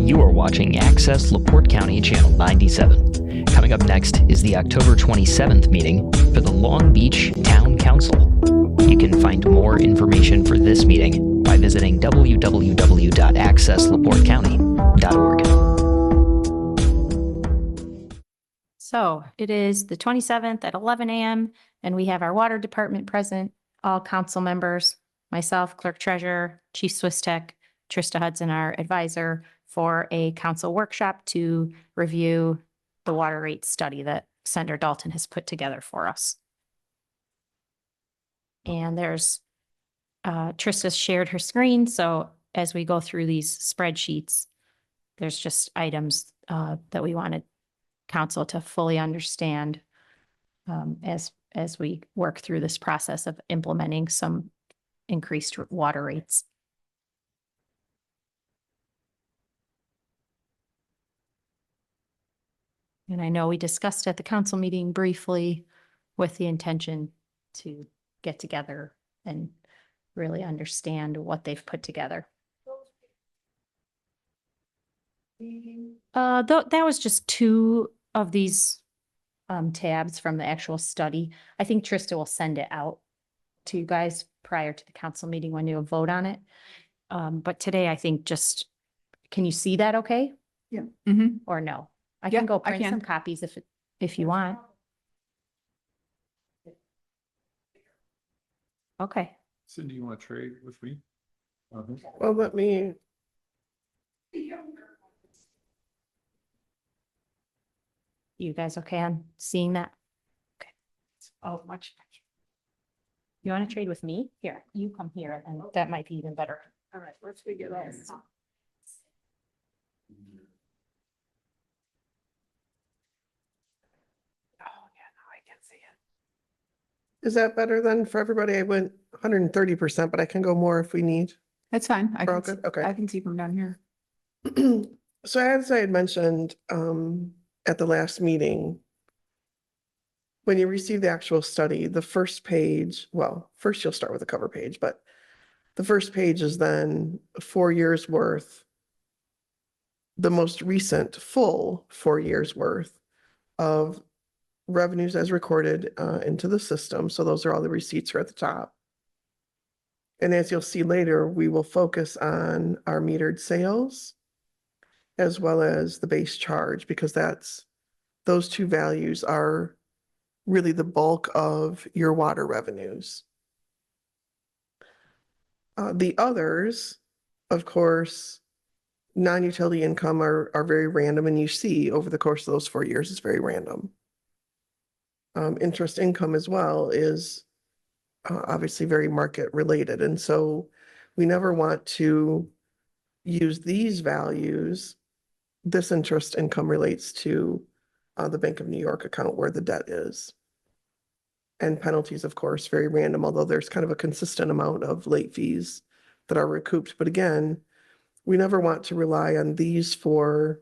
You are watching Access LaPorte County Channel 97. Coming up next is the October 27th meeting for the Long Beach Town Council. You can find more information for this meeting by visiting www.accesslaportecounty.org. So it is the 27th at 11 a.m. and we have our water department present, all council members, myself, clerk treasurer, Chief Swistek, Trista Hudson, our advisor, for a council workshop to review the water rate study that Senator Dalton has put together for us. And there's, Trista shared her screen. So as we go through these spreadsheets, there's just items that we wanted council to fully understand as we work through this process of implementing some increased water rates. And I know we discussed at the council meeting briefly with the intention to get together and really understand what they've put together. That was just two of these tabs from the actual study. I think Trista will send it out to you guys prior to the council meeting when you'll vote on it. But today, I think just, can you see that okay? Yeah. Mm-hmm. Or no? I Yeah, can go I print can. some copies if you want. Okay. Cindy, you want to trade with me? Well, let me. You guys okay on seeing that? Okay. Oh, much. You want to trade with me? Here, you come here and that might be even better. All right, let's figure this. Oh, yeah, now I can see it. Is that better than for everybody? I went 130%, but I can go more if we need. That's fine. I We're all can, good? Okay. I can see from down here. So as I had mentioned at the last meeting, when you receive the actual study, the first page, well, first you'll start with the cover page, but the first page is then 4 years worth, the most recent full 4 years worth of revenues as recorded into the system. So those are all the receipts are at the top. And as you'll see later, we will focus on our metered sales as well as the base charge, because those two values are really the bulk of your water revenues. The others, of course, non-utility income are very random, and you see over the course of those 4 years, it's very random. Interest income as well is obviously very market related. And so we never want to use these values. This interest income relates to the Bank of New York account where the debt is. And penalties, of course, very random, although there's kind of a consistent amount of late fees that are recouped. But again, we never want to rely on these for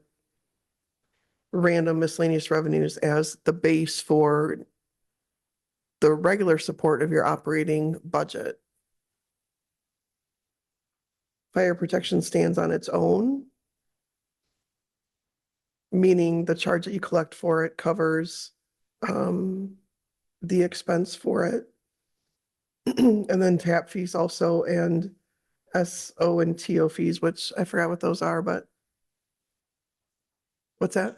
random miscellaneous revenues as the base for the regular support of your operating budget. Fire protection stands on its own, meaning the charge that you collect for it covers the expense for it. And then tap fees also, and SO and TO fees, which I forgot what those are, but what's that?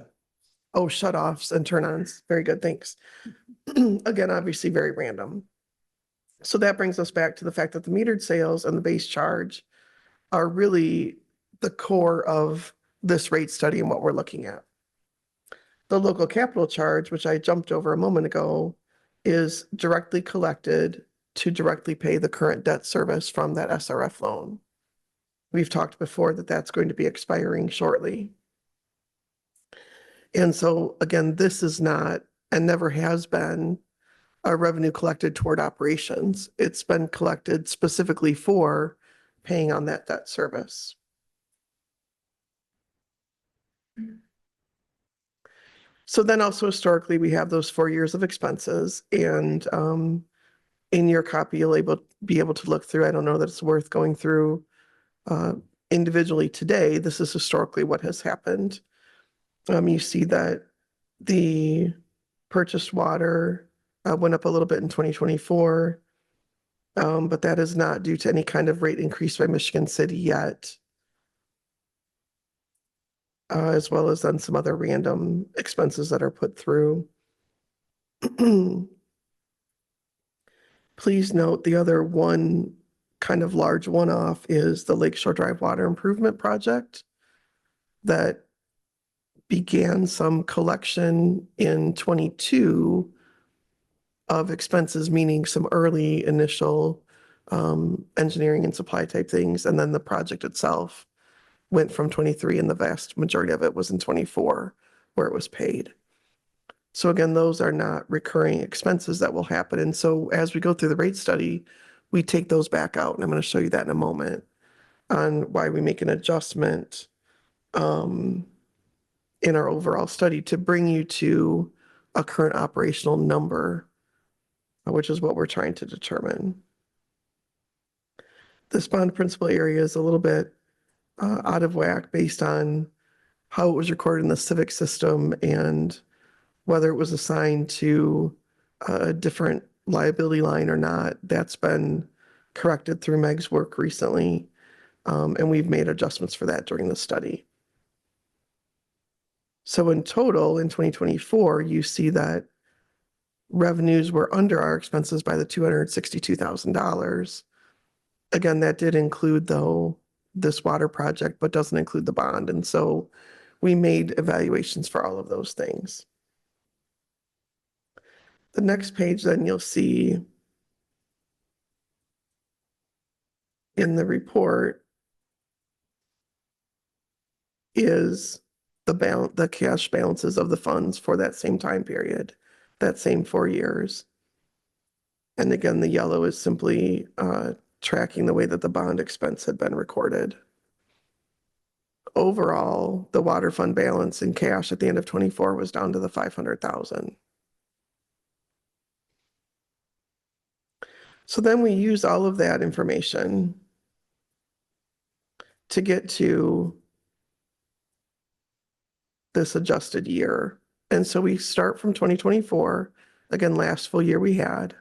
Oh, shutoffs and turn-ons. Very good, thanks. Again, obviously very random. So that brings us back to the fact that the metered sales and the base charge are really the core of this rate study and what we're looking at. The local capital charge, which I jumped over a moment ago, is directly collected to directly pay the current debt service from that SRF loan. We've talked before that that's going to be expiring shortly. And so again, this is not and never has been a revenue collected toward operations. It's been collected specifically for paying on that debt service. So then also historically, we have those 4 years of expenses, and in your copy, you'll be able to look through. I don't know that it's worth going through individually today, this is historically what has happened. You see that the purchased water went up a little bit in 2024, but that is not due to any kind of rate increase by Michigan City yet, as well as on some other random expenses that are put through. Please note the other one kind of large one-off is the Lakeshore Drive Water Improvement Project that began some collection in 22 of expenses, meaning some early initial engineering and supply type things. And then the project itself went from 23, and the vast majority of it was in 24 where it was paid. So again, those are not recurring expenses that will happen. And so as we go through the rate study, we take those back out. And I'm going to show you that in a moment on why we make an adjustment in our overall study to bring you to a current operational number, which is what we're trying to determine. This bond principal area is a little bit out of whack based on how it was recorded in the civic system and whether it was assigned to a different liability line or not. That's been corrected through Meg's work recently, and we've made adjustments for that during the study. So in total, in 2024, you see that revenues were under our expenses by the $262,000. Again, that did include, though, this water project, but doesn't include the bond. And so we made evaluations for all of those things. The next page, then you'll see in the report is the cash balances of the funds for that same time period, that same 4 years. And again, the yellow is simply tracking the way that the bond expense had been recorded. Overall, the water fund balance in cash at the end of 24 was down to the $500,000. So then we use all of that information to get to this adjusted year. And so we start from 2024, again, last full year we had.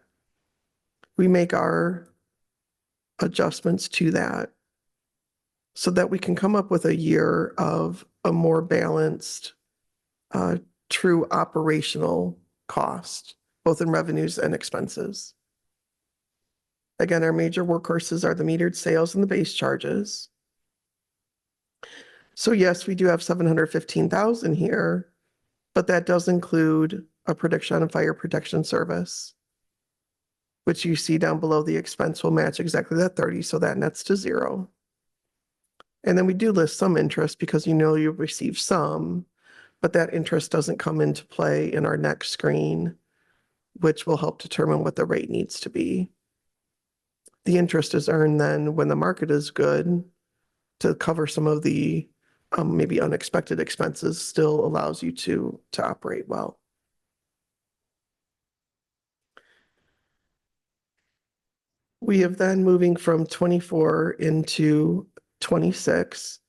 We make our adjustments to that so that we can come up with a year of a more balanced, true operational cost, both in revenues and expenses. Again, our major workhorses are the metered sales and the base charges. So yes, we do have $715,000 here, but that does include a prediction on fire protection service, which you see down below. The expense will match exactly that 30, so that nets to 0. And then we do list some interest because you'll receive some, but that interest doesn't come into play in our next screen, which will help determine what the rate needs to be. The interest is earned then when the market is good to cover some of the maybe unexpected expenses, still allows you to operate well. We have then, moving from 24 into 26,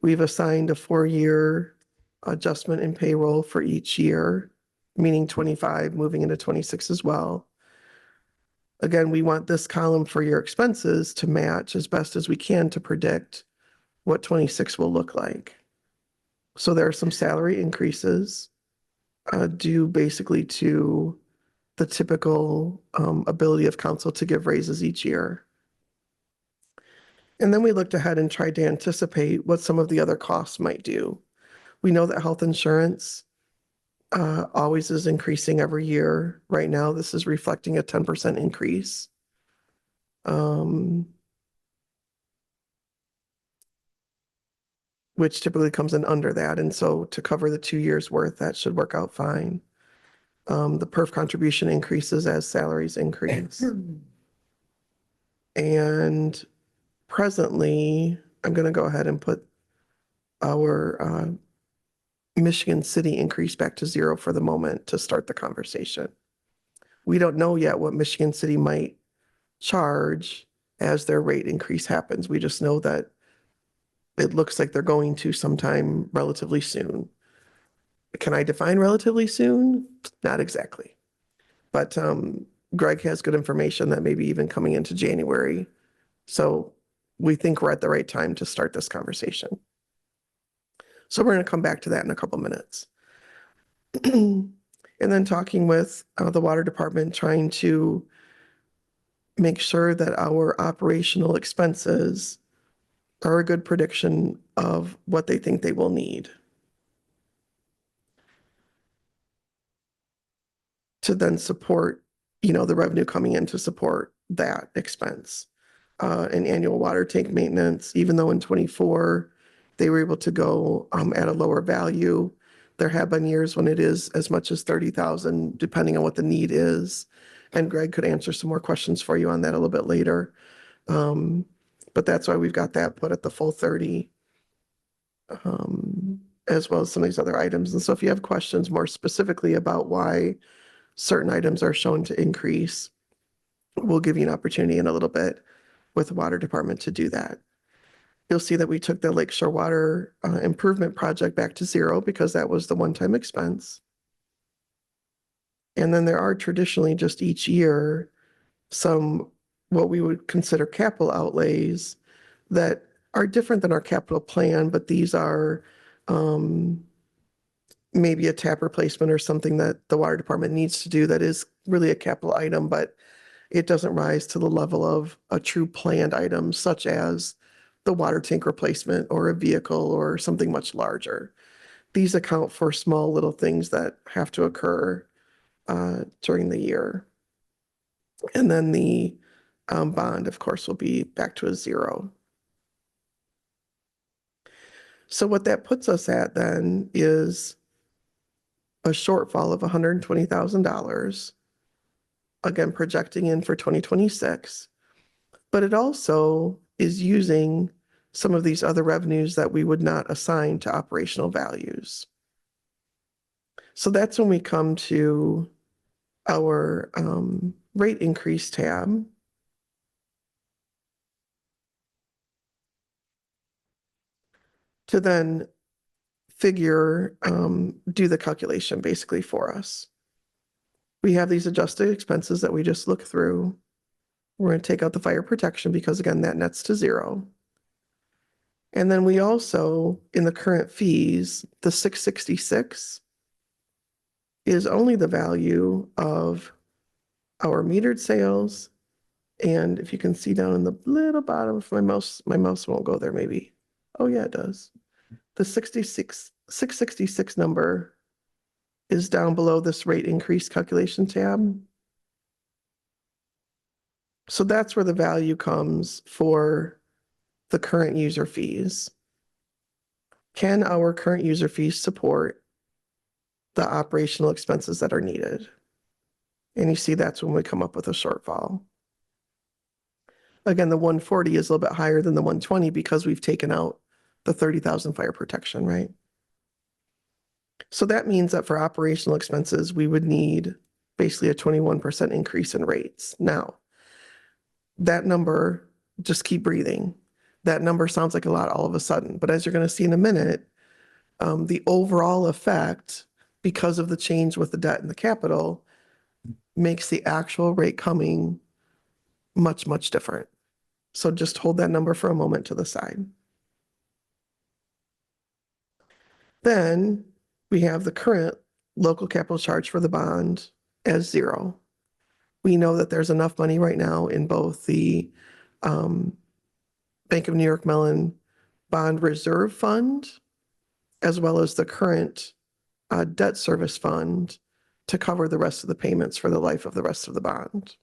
we've assigned a 4-year adjustment in payroll for each year, meaning 25 moving into 26 as well. Again, we want this column for your expenses to match as best as we can to predict what 26 will look like. So there are some salary increases due basically to the typical ability of council to give raises each year. And then we looked ahead and tried to anticipate what some of the other costs might do. We know that health insurance always is increasing every year. Right now, this is reflecting a 10% increase. Which typically comes in under that. And so to cover the 2 years worth, that should work out fine. The PERF contribution increases as salaries increase. And presently, I'm going to go ahead and put our Michigan City increase back to 0 for the moment to start the conversation. We don't know yet what Michigan City might charge as their rate increase happens. We just know that it looks like they're going to sometime relatively soon. Can I define relatively soon? Not exactly. But Greg has good information that maybe even coming into January. So we think we're at the right time to start this conversation. So we're going to come back to that in a couple minutes. And then talking with the water department, trying to make sure that our operational expenses are a good prediction of what they think they will need to then support, the revenue coming in to support that expense. And annual water tank maintenance, even though in '24, they were able to go at a lower value. There have been years when it is as much as 30,000, depending on what the need is. And Greg could answer some more questions for you on that a little bit later. But that's why we've got that put at the full 30, as well as some of these other items. And so if you have questions more specifically about why certain items are shown to increase, we'll give you an opportunity in a little bit with the water department to do that. You'll see that we took the Lakeshore Water Improvement Project back to zero because that was the one-time expense. And then there are traditionally just each year some what we would consider capital outlays that are different than our capital plan, but these are maybe a tap replacement or something that the water department needs to do that is really a capital item, but it doesn't rise to the level of a true planned item, such as the water tank replacement or a vehicle or something much larger. These account for small little things that have to occur during the year. And then the bond, of course, will be back to a zero. So what that puts us at then is a shortfall of $120,000, again, projecting in for 2026. But it also is using some of these other revenues that we would not assign to operational values. So that's when we come to our rate increase tab. To then figure, do the calculation basically for us. We have these adjusted expenses that we just looked through. We're going to take out the fire protection because, again, that nets to zero. And then we also, in the current fees, the 666 is only the value of our metered sales. And if you can see down in the little bottom of my mouse won't go there maybe. Oh yeah, it does. The 666 number is down below this rate increase calculation tab. So that's where the value comes for the current user fees. Can our current user fees support the operational expenses that are needed? And you see that's when we come up with a shortfall. Again, the 140 is a little bit higher than the 120 because we've taken out the 30,000 fire protection, right? So that means that for operational expenses, we would need basically a 21% increase in rates. Now, that number, just keep breathing. That number sounds like a lot all of a sudden, but as you're going to see in a minute, the overall effect, because of the change with the debt and the capital, makes the actual rate coming much, much different. So just hold that number for a moment to the side. Then we have the current local capital charge for the bond as zero. We know that there's enough money right now in both the Bank of New York Mellon Bond Reserve Fund, as well as the current debt service fund to cover the rest of the payments for the life of the rest of the bond.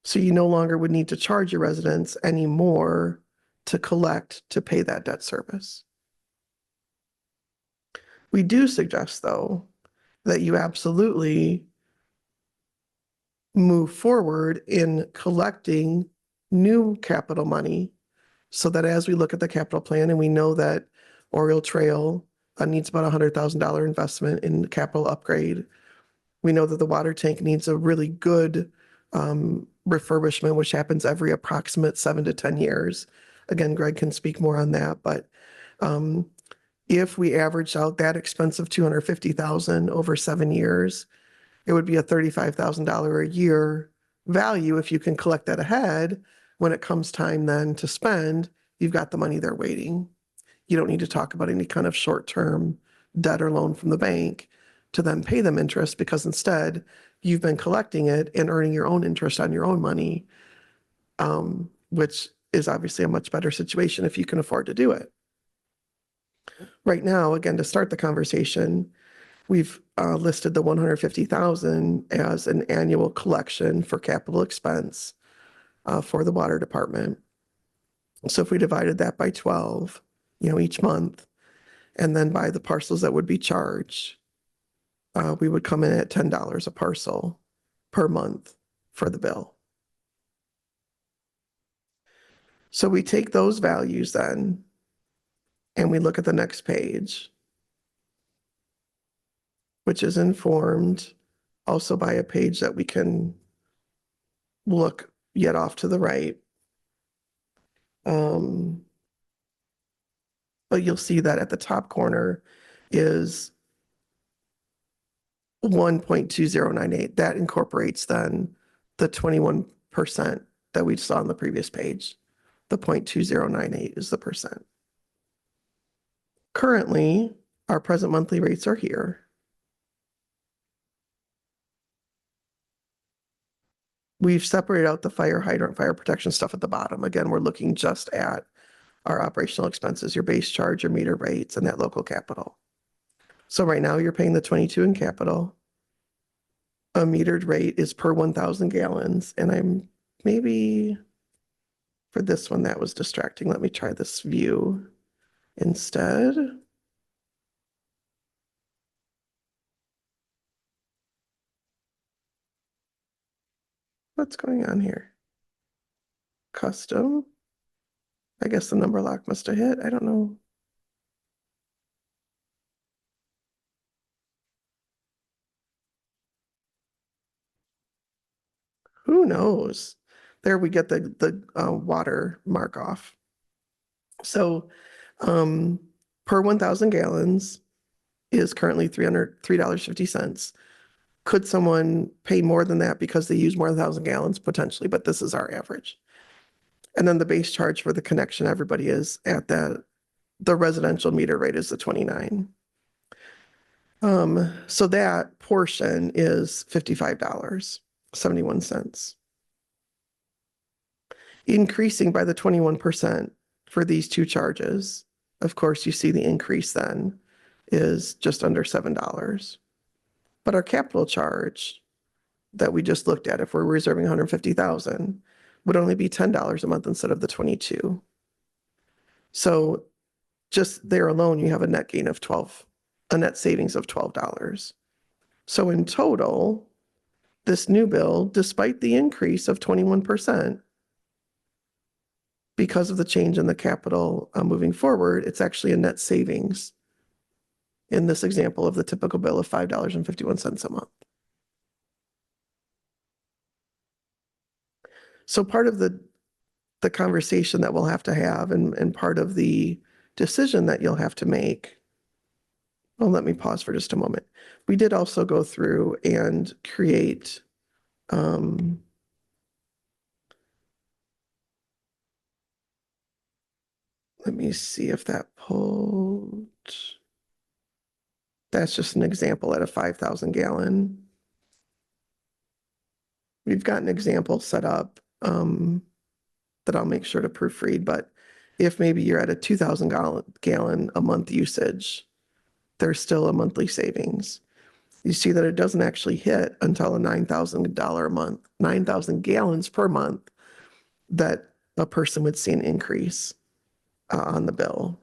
So you no longer would need to charge your residents anymore to collect to pay that debt service. We do suggest, though, that you absolutely move forward in collecting new capital money so that as we look at the capital plan and we know that Oriole Trail needs about $100,000 investment in capital upgrade. We know that the water tank needs a really good refurbishment, which happens every approximate 7 to 10 years. Again, Greg can speak more on that, but if we average out that expense of $250,000 over 7 years, it would be a $35,000 a year value. If you can collect that ahead, when it comes time then to spend, you've got the money there waiting. You don't need to talk about any kind of short-term debt or loan from the bank to then pay them interest, because instead you've been collecting it and earning your own interest on your own money, which is obviously a much better situation if you can afford to do it. Right now, again, to start the conversation, we've listed the $150,000 as an annual collection for capital expense for the water department. So if we divided that by 12, each month, and then by the parcels that would be charged, we would come in at $10 a parcel per month for the bill. So we take those values then, and we look at the next page, which is informed also by a page that we can look yet off to the right. But you'll see that at the top corner is 1.2098. That incorporates then the 21% that we saw on the previous page. The 0.2098 is the percent. Currently, our present monthly rates are here. We've separated out the fire hydrant, fire protection stuff at the bottom. Again, we're looking just at our operational expenses, your base charge, your meter rates, and that local capital. So right now you're paying the 22 in capital. A metered rate is per 1,000 gallons. And I'm maybe, for this one, that was distracting. Let me try this view instead. What's going on here? Custom. I guess the number lock must have hit. I don't know. Who knows? There we get the water mark off. So per 1,000 gallons is currently $303.50. Could someone pay more than that because they use more than 1,000 gallons? Potentially, but this is our average. And then the base charge for the connection, everybody is at the residential meter rate is the 29. So that portion is $55.71. Increasing by the 21% for these two charges. Of course, you see the increase then is just under $7. But our capital charge that we just looked at, if we're reserving $150,000, would only be $10 a month instead of the 22. So just there alone, you have a net gain of a net savings of $12. So in total, this new bill, despite the increase of 21%, because of the change in the capital moving forward, it's actually a net savings in this example of the typical bill of $5.51 a month. So part of the conversation that we'll have to have and part of the decision that you'll have to make, well, let me pause for just a moment. We did also go through and create let me see if that pulled. That's just an example at a 5,000 gallon. We've got an example set up that I'll make sure to proofread, but if maybe you're at a 2,000 gallon a month usage, there's still a monthly savings. You see that it doesn't actually hit until a $9,000 a month, 9,000 gallons per month that a person would see an increase on the bill.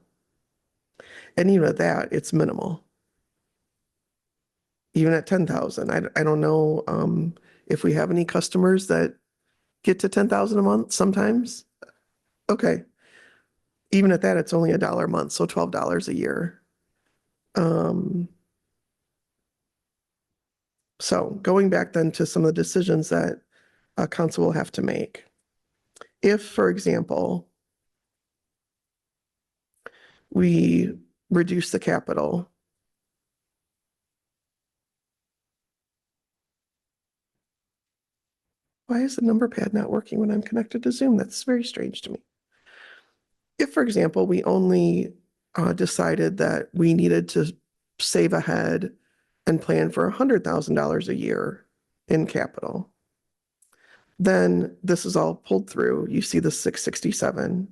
And even at that, it's minimal. Even at 10,000, I don't know if we have any customers that get to 10,000 a month sometimes. Okay. Even at that, it's only $1 a month, so $12 a year. So going back then to some of the decisions that council will have to make. If, for example, we reduce the capital. Why is the number pad not working when I'm connected to Zoom? That's very strange to me. If, for example, we only decided that we needed to save ahead and plan for $100,000 a year in capital, then this is all pulled through. You see the 667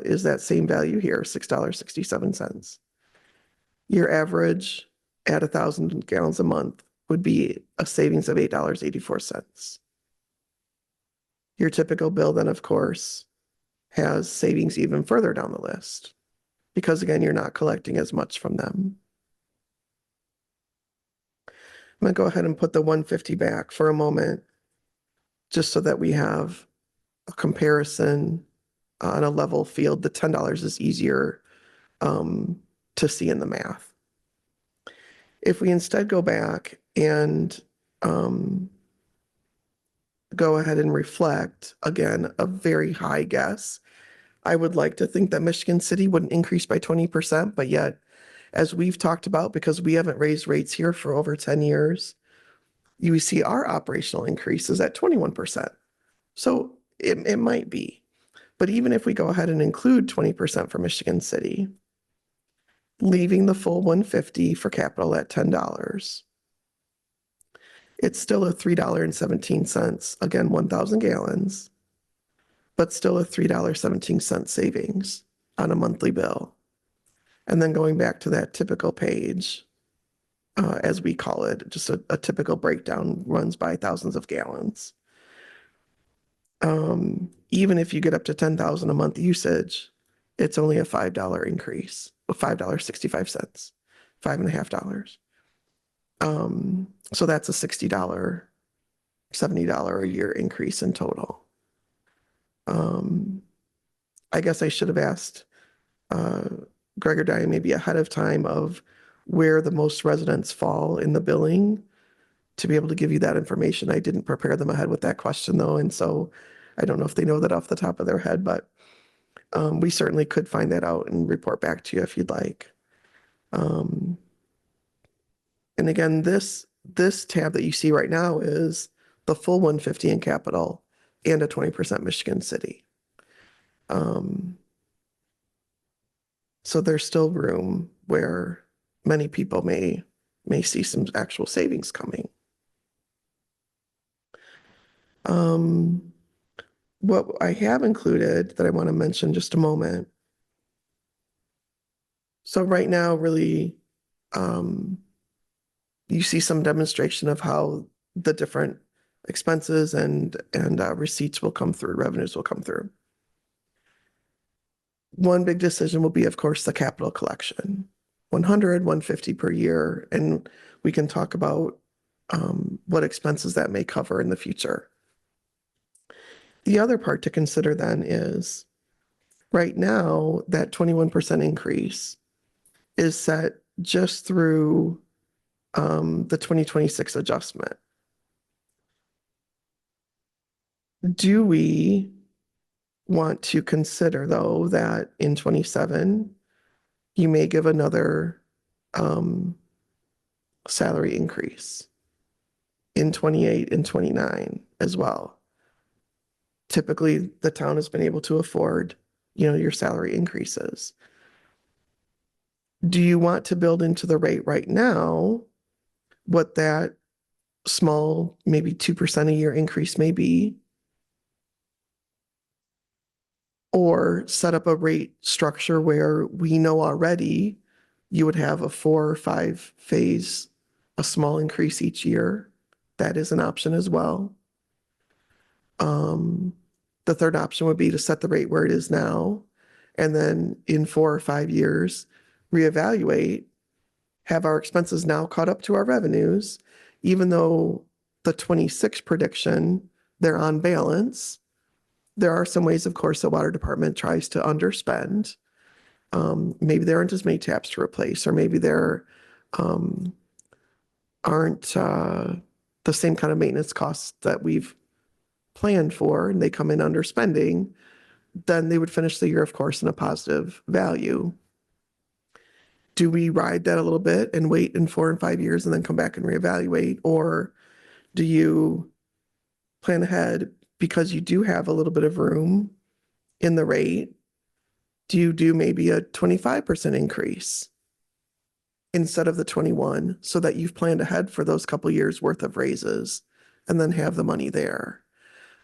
is that same value here, $6.67. Your average at 1,000 gallons a month would be a savings of $8.84. Your typical bill then, of course, has savings even further down the list because, again, you're not collecting as much from them. I'm going to go ahead and put the 150 back for a moment just so that we have a comparison on a level field. The $10 is easier to see in the math. If we instead go back and go ahead and reflect, again, a very high guess, I would like to think that Michigan City wouldn't increase by 20%, but yet, as we've talked about, because we haven't raised rates here for over 10 years, you see our operational increase is at 21%. So it might be. But even if we go ahead and include 20% for Michigan City, leaving the full 150 for capital at $10, it's still a $3.17, again, 1,000 gallons, but still a $3.17 savings on a monthly bill. And then going back to that typical page, as we call it, just a typical breakdown runs by thousands of gallons. Even if you get up to 10,000 a month usage, it's only a $5 increase, $5.65, $5.50. So that's a $60, $70 a year increase in total. I guess I should have asked Greg or Diane maybe ahead of time of where the most residents fall in the billing to be able to give you that information. I didn't prepare them ahead with that question though, and so I don't know if they know that off the top of their head, but we certainly could find that out and report back to you if you'd like. And again, this tab that you see right now is the full 150 in capital and a 20% Michigan City. So there's still room where many people may see some actual savings coming. What I have included that I want to mention just a moment. So right now, really, you see some demonstration of how the different expenses and receipts will come through, revenues will come through. One big decision will be, of course, the capital collection, 100, 150 per year. And we can talk about what expenses that may cover in the future. The other part to consider then is right now that 21% increase is set just through the 2026 adjustment. Do we want to consider though that in 27 you may give another salary increase, in 28 and 29 as well? Typically, the town has been able to afford, your salary increases. Do you want to build into the rate right now what that small, maybe 2% a year increase may be? Or set up a rate structure where we know already you would have a 4 or 5 phase, a small increase each year. That is an option as well. The third option would be to set the rate where it is now, and then in 4 or 5 years, reevaluate, have our expenses now caught up to our revenues, even though the 26 prediction, they're on balance. There are some ways, of course, the water department tries to underspend. Maybe there aren't as many taps to replace, or maybe there aren't the same kind of maintenance costs that we've planned for, and they come in underspending. Then they would finish the year, of course, in a positive value do we ride that a little bit and wait in 4 and 5 years and then come back and reevaluate? Or do you plan ahead because you do have a little bit of room in the rate? Do you do maybe a 25% increase instead of the 21 so that you've planned ahead for those couple years worth of raises and then have the money there?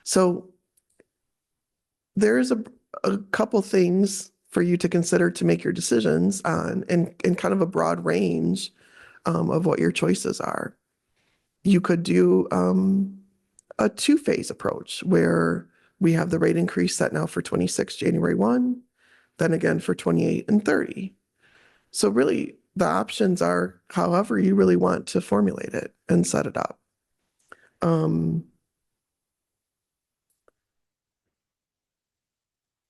So there's a couple things for you to consider to make your decisions on, and kind of a broad range of what your choices are. You could do a two-phase approach where we have the rate increase set now for 26 January 1, then again for 28 and 30. So really the options are however you really want to formulate it and set it up.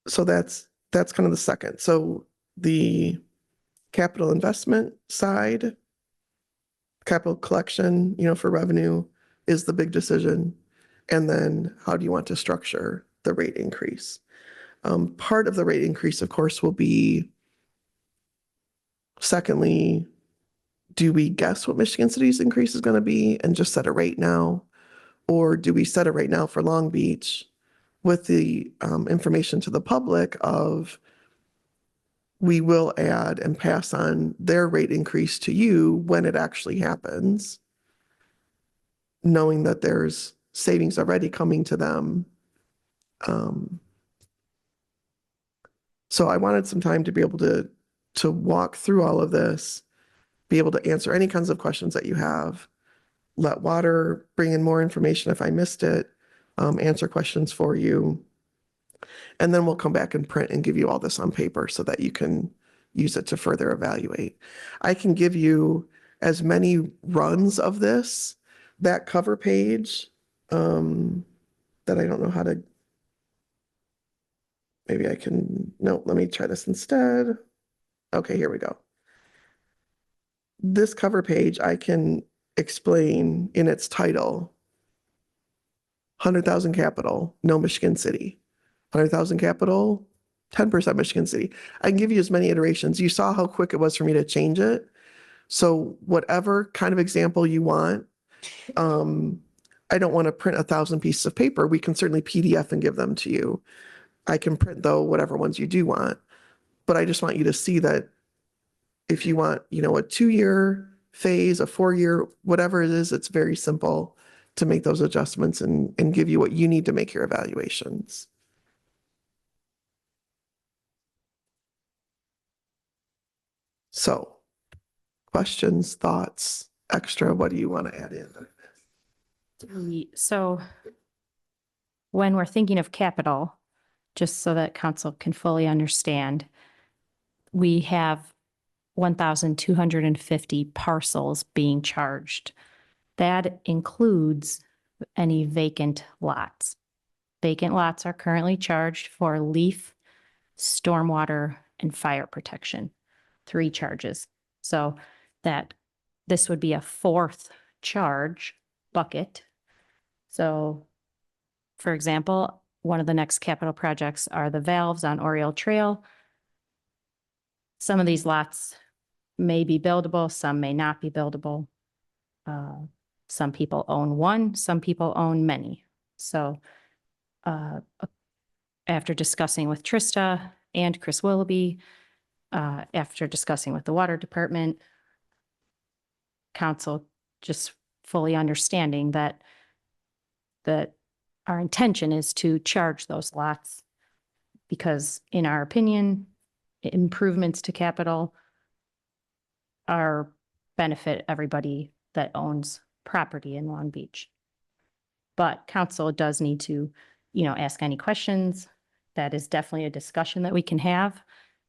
So that's kind of the second. So the capital investment side, capital collection, for revenue is the big decision. And then how do you want to structure the rate increase? Part of the rate increase, of course, will be, secondly, do we guess what Michigan City's increase is going to be and just set a rate now? Or do we set a rate now for Long Beach with the information to the public of we will add and pass on their rate increase to you when it actually happens, knowing that there's savings already coming to them. So I wanted some time to be able to walk through all of this, be able to answer any kinds of questions that you have, let Water bring in more information if I missed it, answer questions for you. And then we'll come back and print and give you all this on paper so that you can use it to further evaluate. I can give you as many runs of this, that cover page, that I don't know how to, maybe I can, no, let me try this instead. Okay, here we go. This cover page, I can explain in its title, 100,000 capital, no Michigan City. 100,000 capital, 10% Michigan City. I can give you as many iterations. You saw how quick it was for me to change it. So whatever kind of example you want, I don't want to print 1,000 pieces of paper. We can certainly PDF and give them to you. I can print though whatever ones you do want, but I just want you to see that if you want, a 2-year phase, a 4-year, whatever it is, it's very simple to make those adjustments and give you what you need to make your evaluations. So questions, thoughts, extra, what do you want to add in? So when we're thinking of capital, just so that council can fully understand, we have 1,250 parcels being charged. That includes any vacant lots. Vacant lots are currently charged for leaf, stormwater, and fire protection. 3 charges. So that this would be a 4th charge bucket. So for example, one of the next capital projects are the valves on Oriole Trail. Some of these lots may be buildable, some may not be buildable. Some people own one, some people own many. So after discussing with Trista and Chris Willoughby, after discussing with the water department, council just fully understanding that our intention is to charge those lots because in our opinion, improvements to capital are benefit everybody that owns property in Long Beach. But council does need to, ask any questions. That is definitely a discussion that we can have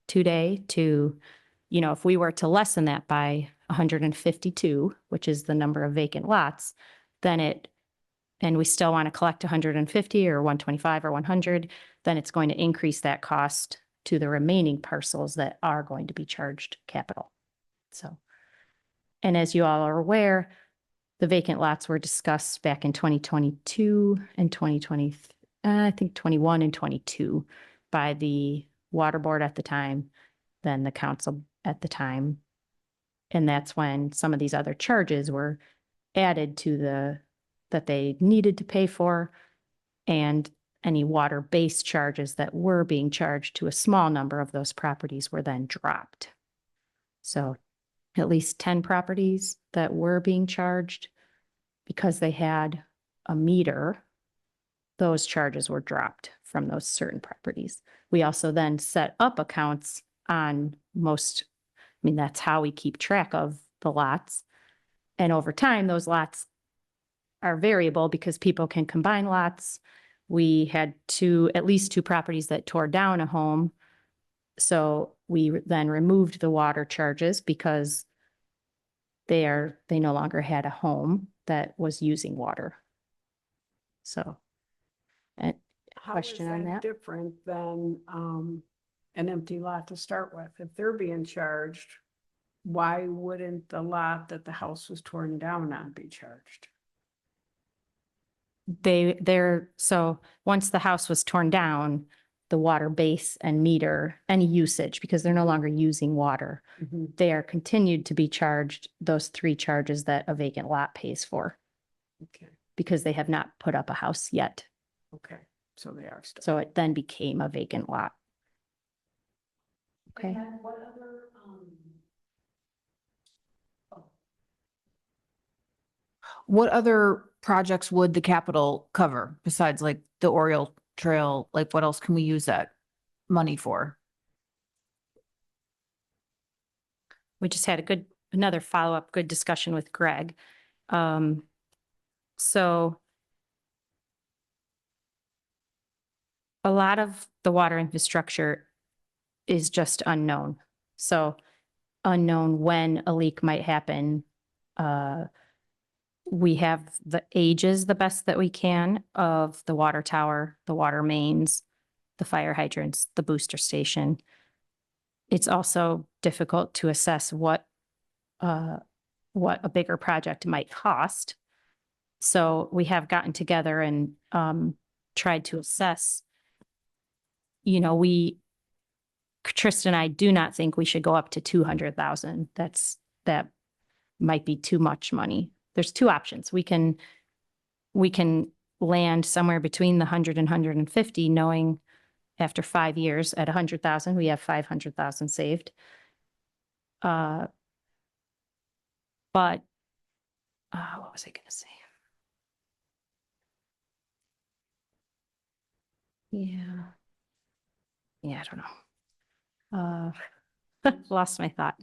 today to, if we were to lessen that by 152, which is the number of vacant lots, then and we still want to collect 150 or 125 or 100, then it's going to increase that cost to the remaining parcels that are going to be charged capital. So, and as you all are aware, the vacant lots were discussed back in 2022 and 2020, I think 21 and 22 by the water board at the time, then the council at the time, And that's when some of these other charges were added to that they needed to pay for. And any water-based charges that were being charged to a small number of those properties were then dropped. So at least 10 properties that were being charged because they had a meter, those charges were dropped from those certain properties. We also then set up accounts on most, I mean, that's how we keep track of the lots. And over time, those lots are variable because people can combine lots. We had at least two properties that tore down a home. So we then removed the water charges because they no longer had a home that was using water. So, How question is on that? different than an empty lot to start with? If they're being charged, why wouldn't the lot that the house was torn down on be charged? so once the house was torn down, the water base and meter, any usage, because they're no longer using water, they are continued to be charged those three charges that a vacant lot pays for Okay, because they have not put up a house yet. okay, so they are still. So it then became a vacant lot. Okay. What other projects would the capital cover besides like the Oriole Trail? Like what else can we use that money for? We just had another follow-up, good discussion with Greg. So a lot of the water infrastructure is just unknown. So unknown when a leak might happen. We have the ages the best that we can of the water tower, the water mains, the fire hydrants, the booster station. It's also difficult to assess what a bigger project might cost. So we have gotten together and tried to assess. You know, Tristan and I do not think we should go up to 200,000. That might be too much money. There's two options. We can land somewhere between the 100 and 150, knowing after 5 years at 100,000, we have 500,000 saved. But what was I going to say? Yeah, I don't know. Lost my thought.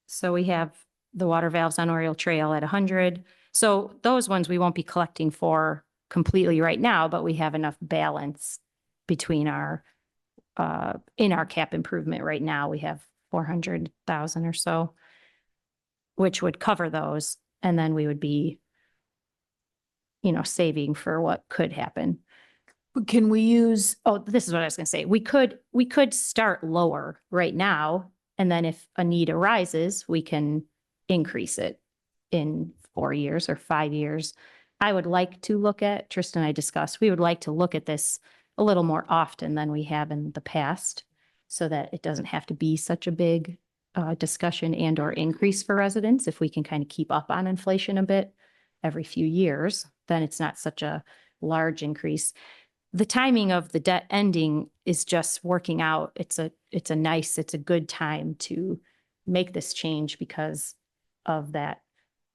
So we have the water valves on Oriole Trail at 100. So those ones we won't be collecting for completely right now, but we have enough balance between in our cap improvement right now, we have 400,000 or so, which would cover those. And then we would be, saving for what could happen. But can we use, Oh, this is what I was going to say. We could start lower right now. And then if a need arises, we can increase it in 4 years or 5 years. I would like to look at, Tristan and I discussed, we would like to look at this a little more often than we have in the past so that it doesn't have to be such a big discussion and or increase for residents. If we can kind of keep up on inflation a bit every few years, then it's not such a large increase. The timing of the debt ending is just working out. It's a good time to make this change because of that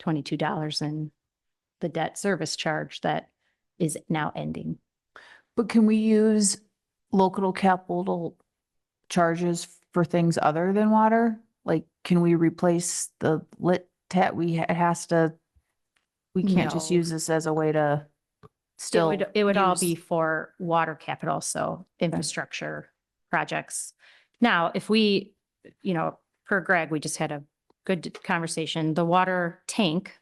$22 in the debt service charge that is now ending. but can we use local capital charges for things other than water? Like, can we replace the lit tat? We can't just No. use this as a way to still. It would all use- be for water capital, so infrastructure projects. Now, if we, per Greg, we just had a good conversation. The water tank,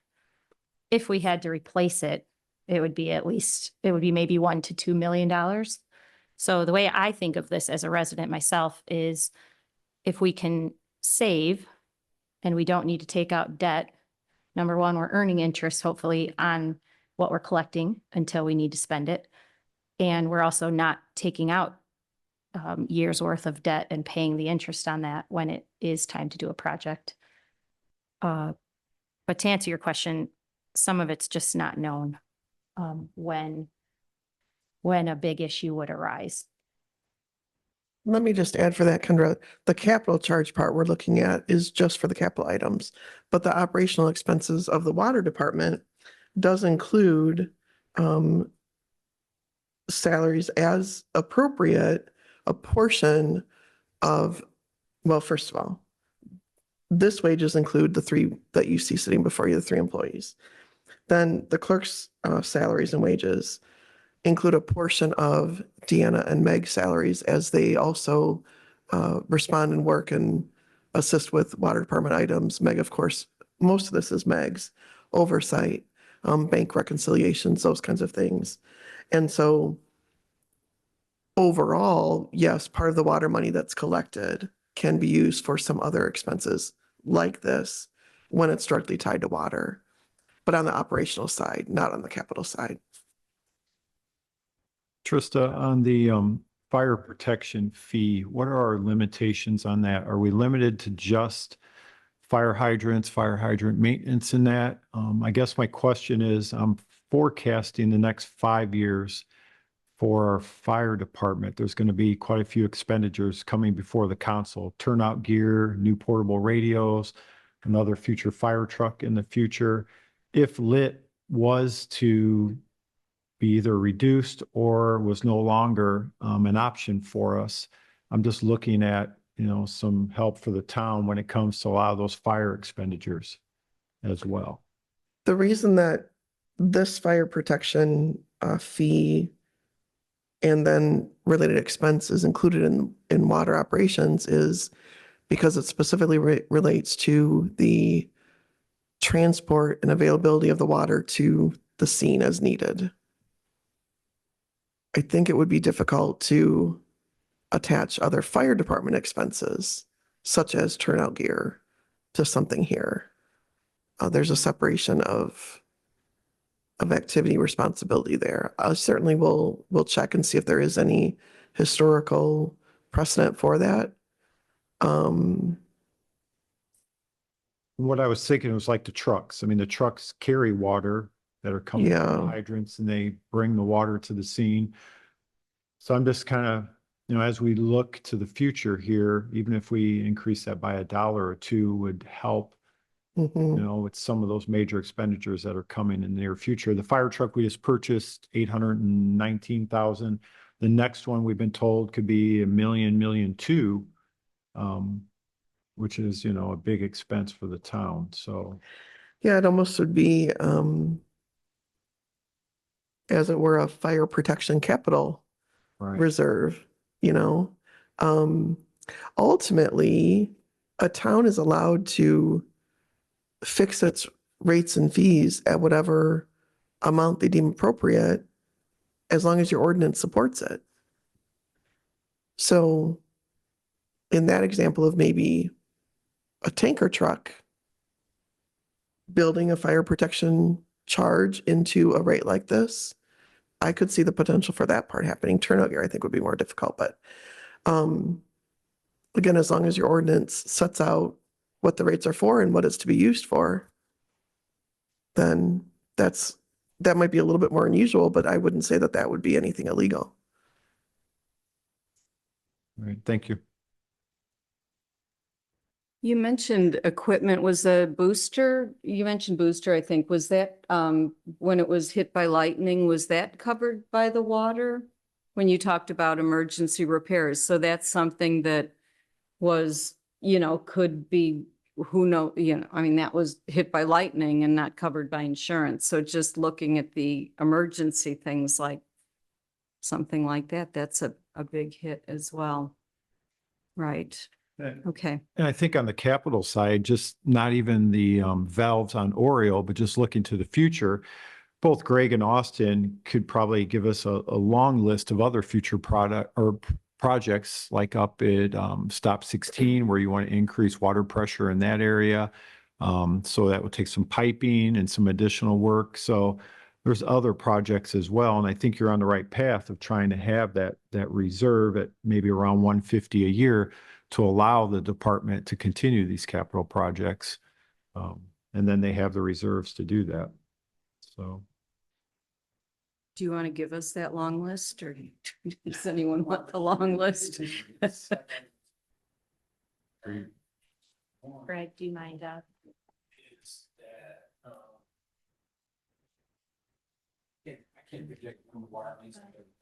if we had to replace it, it would be maybe $1 to $2 million. So the way I think of this as a resident myself is if we can save and we don't need to take out debt, number one, we're earning interest hopefully on what we're collecting until we need to spend it. And we're also not taking out years worth of debt and paying the interest on that when it is time to do a project. But to answer your question, some of it's just not known when a big issue would arise. Let me just add for that, Kendra, the capital charge part we're looking at is just for the capital items, but the operational expenses of the water department does include salaries as appropriate, a portion of, well, first of all, this wages include the three that you see sitting before you, the 3 employees. Then the clerk's salaries and wages include a portion of Deanna and Meg's salaries as they also respond and work and assist with water department items. Meg, of course, most of this is Meg's oversight, bank reconciliations, those kinds of things. And so overall, yes, part of the water money that's collected can be used for some other expenses like this when it's directly tied to water, but on the operational side, not on the capital side. Trista, on the fire protection fee, what are our limitations on that? Are we limited to just fire hydrants, fire hydrant maintenance in that? I guess my question is, I'm forecasting the next 5 years for our fire department. There's going to be quite a few expenditures coming before the council: turnout gear, new portable radios, another future fire truck in the future. If lit was to be either reduced or was no longer an option for us, I'm just looking at, some help for the town when it comes to a lot of those fire expenditures as well. The reason that this fire protection fee and then related expense is included in water operations is because it specifically relates to the transport and availability of the water to the scene as needed. I think it would be difficult to attach other fire department expenses, such as turnout gear, to something here. There's a separation of activity responsibility there. I certainly will check and see if there is any historical precedent for that. What I was thinking was like the trucks. I mean, the trucks carry water that are coming from the Yeah. hydrants, and they bring the water to the scene. So I'm just kind of, as we look to the future here, even if we increase that by $1 or $2 would help, Mhm. with some of those major expenditures that are coming in the near future. The fire truck we just purchased, $819,000. The next one we've been told could be $1 million, $1.2 million, which is, a big expense for the town. So Yeah, it almost would be, as it were, a fire protection capital right. reserve, ultimately, a town is allowed to fix its rates and fees at whatever amount they deem appropriate, as long as your ordinance supports it. So in that example of maybe a tanker truck building a fire protection charge into a rate like this, I could see the potential for that part happening. Turnout gear, I think, would be more difficult, but again, as long as your ordinance sets out what the rates are for and what it's to be used for, then that might be a little bit more unusual, but I wouldn't say that would be anything illegal. All right. Thank you. You mentioned equipment. Was a booster, you mentioned booster, I think. Was that when it was hit by lightning, was that covered by the water? When you talked about emergency repairs. So that's something that was, could be, who knows, I mean, that was hit by lightning and not covered by insurance. So just looking at the emergency things like something like that, that's a big hit as well. Right. Okay. And I think on the capital side, just not even the valves on Oriole, but just looking to the future, both Greg and Austin could probably give us a long list of other future projects like up at Stop 16, where you want to increase water pressure in that area. So that would take some piping and some additional work. So there's other projects as well. And I think you're on the right path of trying to have that reserve at maybe around 150 a year to allow the department to continue these capital projects. And then they have the reserves to do that. So. Do you want to give us that long list or does anyone want the long list? Greg, do you mind,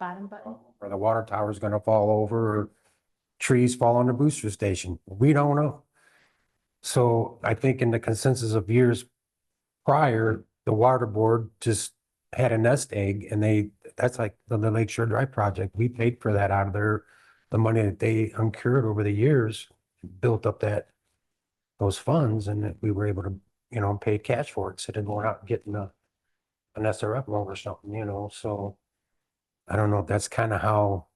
bottom button? Or the water tower is gonna fall over, or trees fall on the booster station. We don't know. So I think in the consensus of years prior, the water board just had a nest egg and that's like the Lake Shore Drive project. We paid for that out of the money that they incurred over the years, built up those funds, and that we were able to, pay cash for it instead of going out and getting an SRF loan or something, so I don't know if that's kind of how,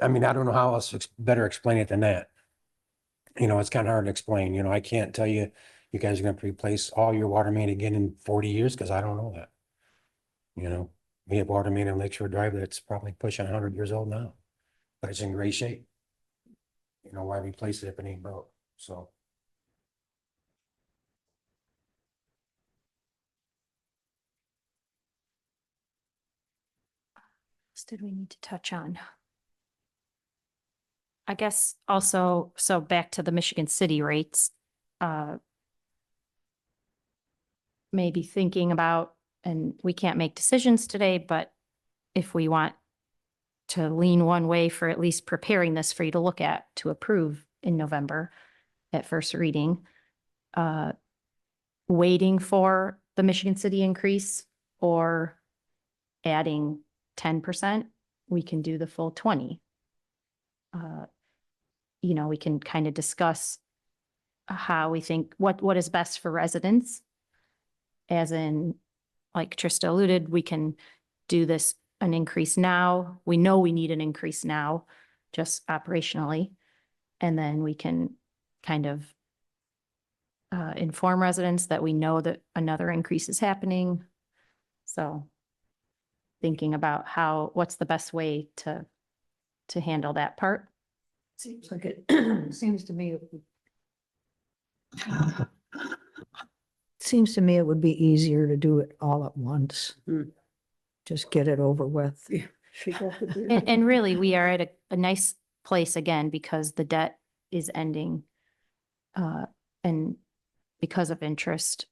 I mean, I don't know how else to better explain it than that. It's kind of hard to explain, I can't tell you, you guys are gonna replace all your water main again in 40 years, because I don't know that. We have water main on Lakeshore Drive that's probably pushing 100 years old now, but it's in great shape. Why replace it if it ain't broke? So. Did we need to touch on? I guess also, so back to the Michigan City rates, maybe thinking about, and we can't make decisions today, but if we want to lean one way for at least preparing this for you to look at, to approve in November at first reading, waiting for the Michigan City increase or adding 10%, we can do the full 20. We can kind of discuss how we think, what is best for residents. As in, like Trista alluded, we can do an increase now. We know we need an increase now, just operationally. And then we can kind of inform residents that we know that another increase is happening. So thinking about what's the best way to handle that part. Seems like it, seems to me it would be easier to do it all at once. Just get it over with. And really, we are at a nice place again because the debt is ending. And because of interest,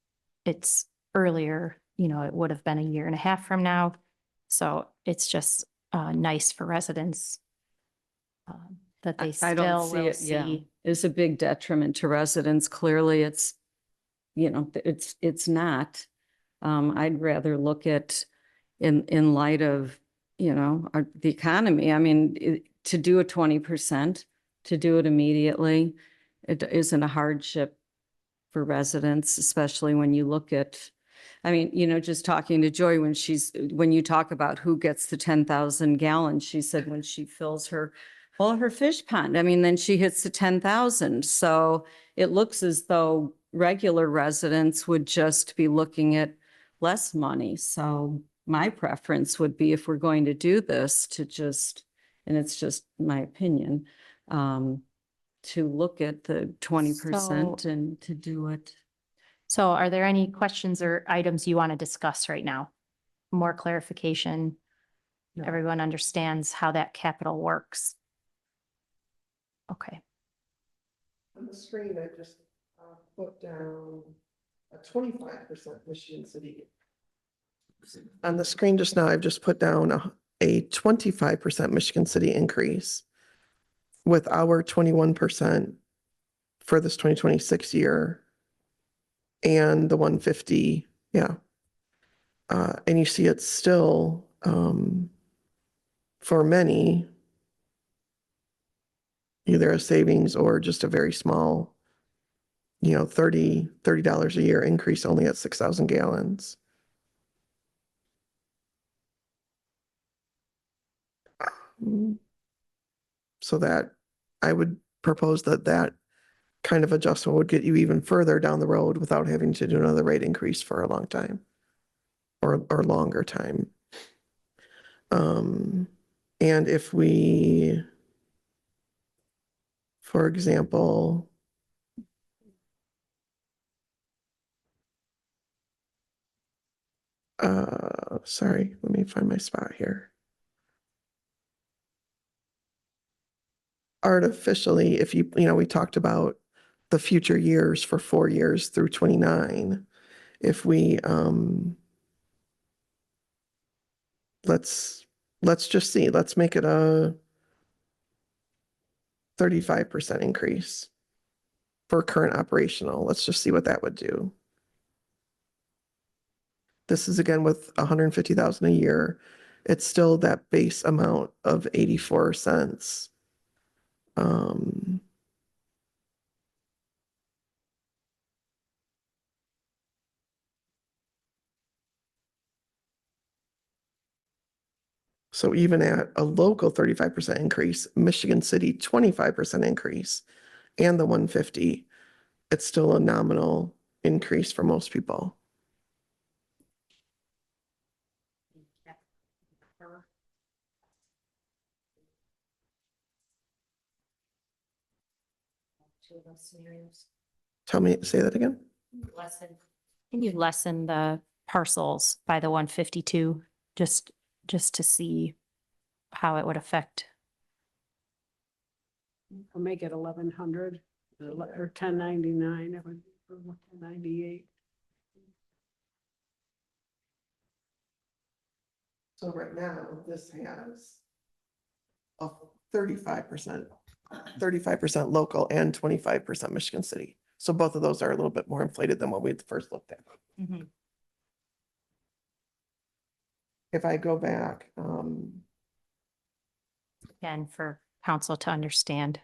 it's earlier, it would have been a year and a half from now. So it's just nice for residents that they I don't still see will it, yeah. see. It's a big detriment to residents. Clearly, it's not. I'd rather look at in light of, the economy. I mean, to do a 20%, to do it immediately, it isn't a hardship for residents, especially when you look at, I mean, just talking to Joy when you talk about who gets the 10,000 gallons, she said when she fills her fish pond, I mean, then she hits the 10,000. So it looks as though regular residents would just be looking at less money. So my preference would be, if we're going to do this, to just, and it's just my opinion, to look at the 20% and to do it. So are there any questions or items you want to discuss right now? More clarification? No. Everyone understands how that capital works? Okay. On the screen, I just put down a 25% Michigan City. On the screen just now, I've just put down a 25% Michigan City increase with our 21% for this 2026 year and the 150, yeah. And you see it's still, for many, either a savings or just a very small, $30 a year increase only at 6,000 gallons. So that I would propose that kind of adjustment would get you even further down the road without having to do another rate increase for a long time. or longer time. And if we, for example, sorry, let me find my spot here. Artificially, if you know, we talked about the future years for 4 years through 29. If we, let's just see, let's make it a 35% increase for current operational. Let's just see what that would do. This is again with 150,000 a year. It's still that base amount of 84 cents. So even at a local 35% increase, Michigan City 25% increase, and the 150, it's still a nominal increase for most people. Tell me, say that again. Can you lessen the parcels by the 152, just to see how it would affect? Or make it 1,100 or 1099, it would, or 1098. So right now, this has a 35% local and 25% Michigan City. So both of those are a little bit more inflated than what we first looked at. If I go back, Again, for council to understand.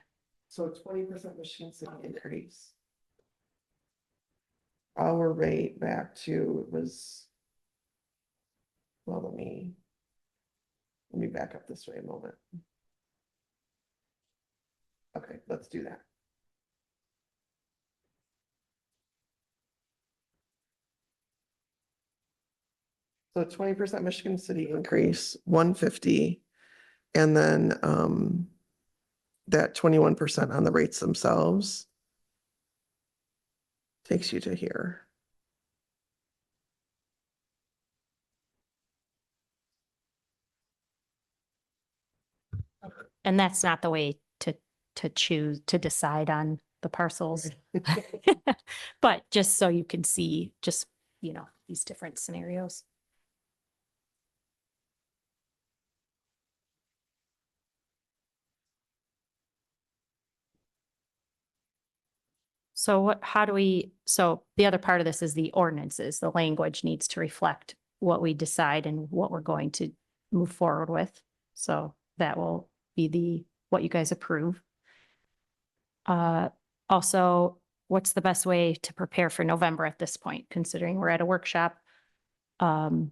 so 20% Michigan City increase. Our rate back to, it was, well, let me back up this way a moment. Okay, let's do that. So 20% Michigan City increase, 150, and then that 21% on the rates themselves takes you to here. And that's not the way to choose, to decide on the parcels. But just so you can see, just, you know, these different scenarios. So how do we, so the other part of this is the ordinances. The language needs to reflect what we decide and what we're going to move forward with. So that will be what you guys approve. Also, what's the best way to prepare for November at this point, considering we're at a workshop? For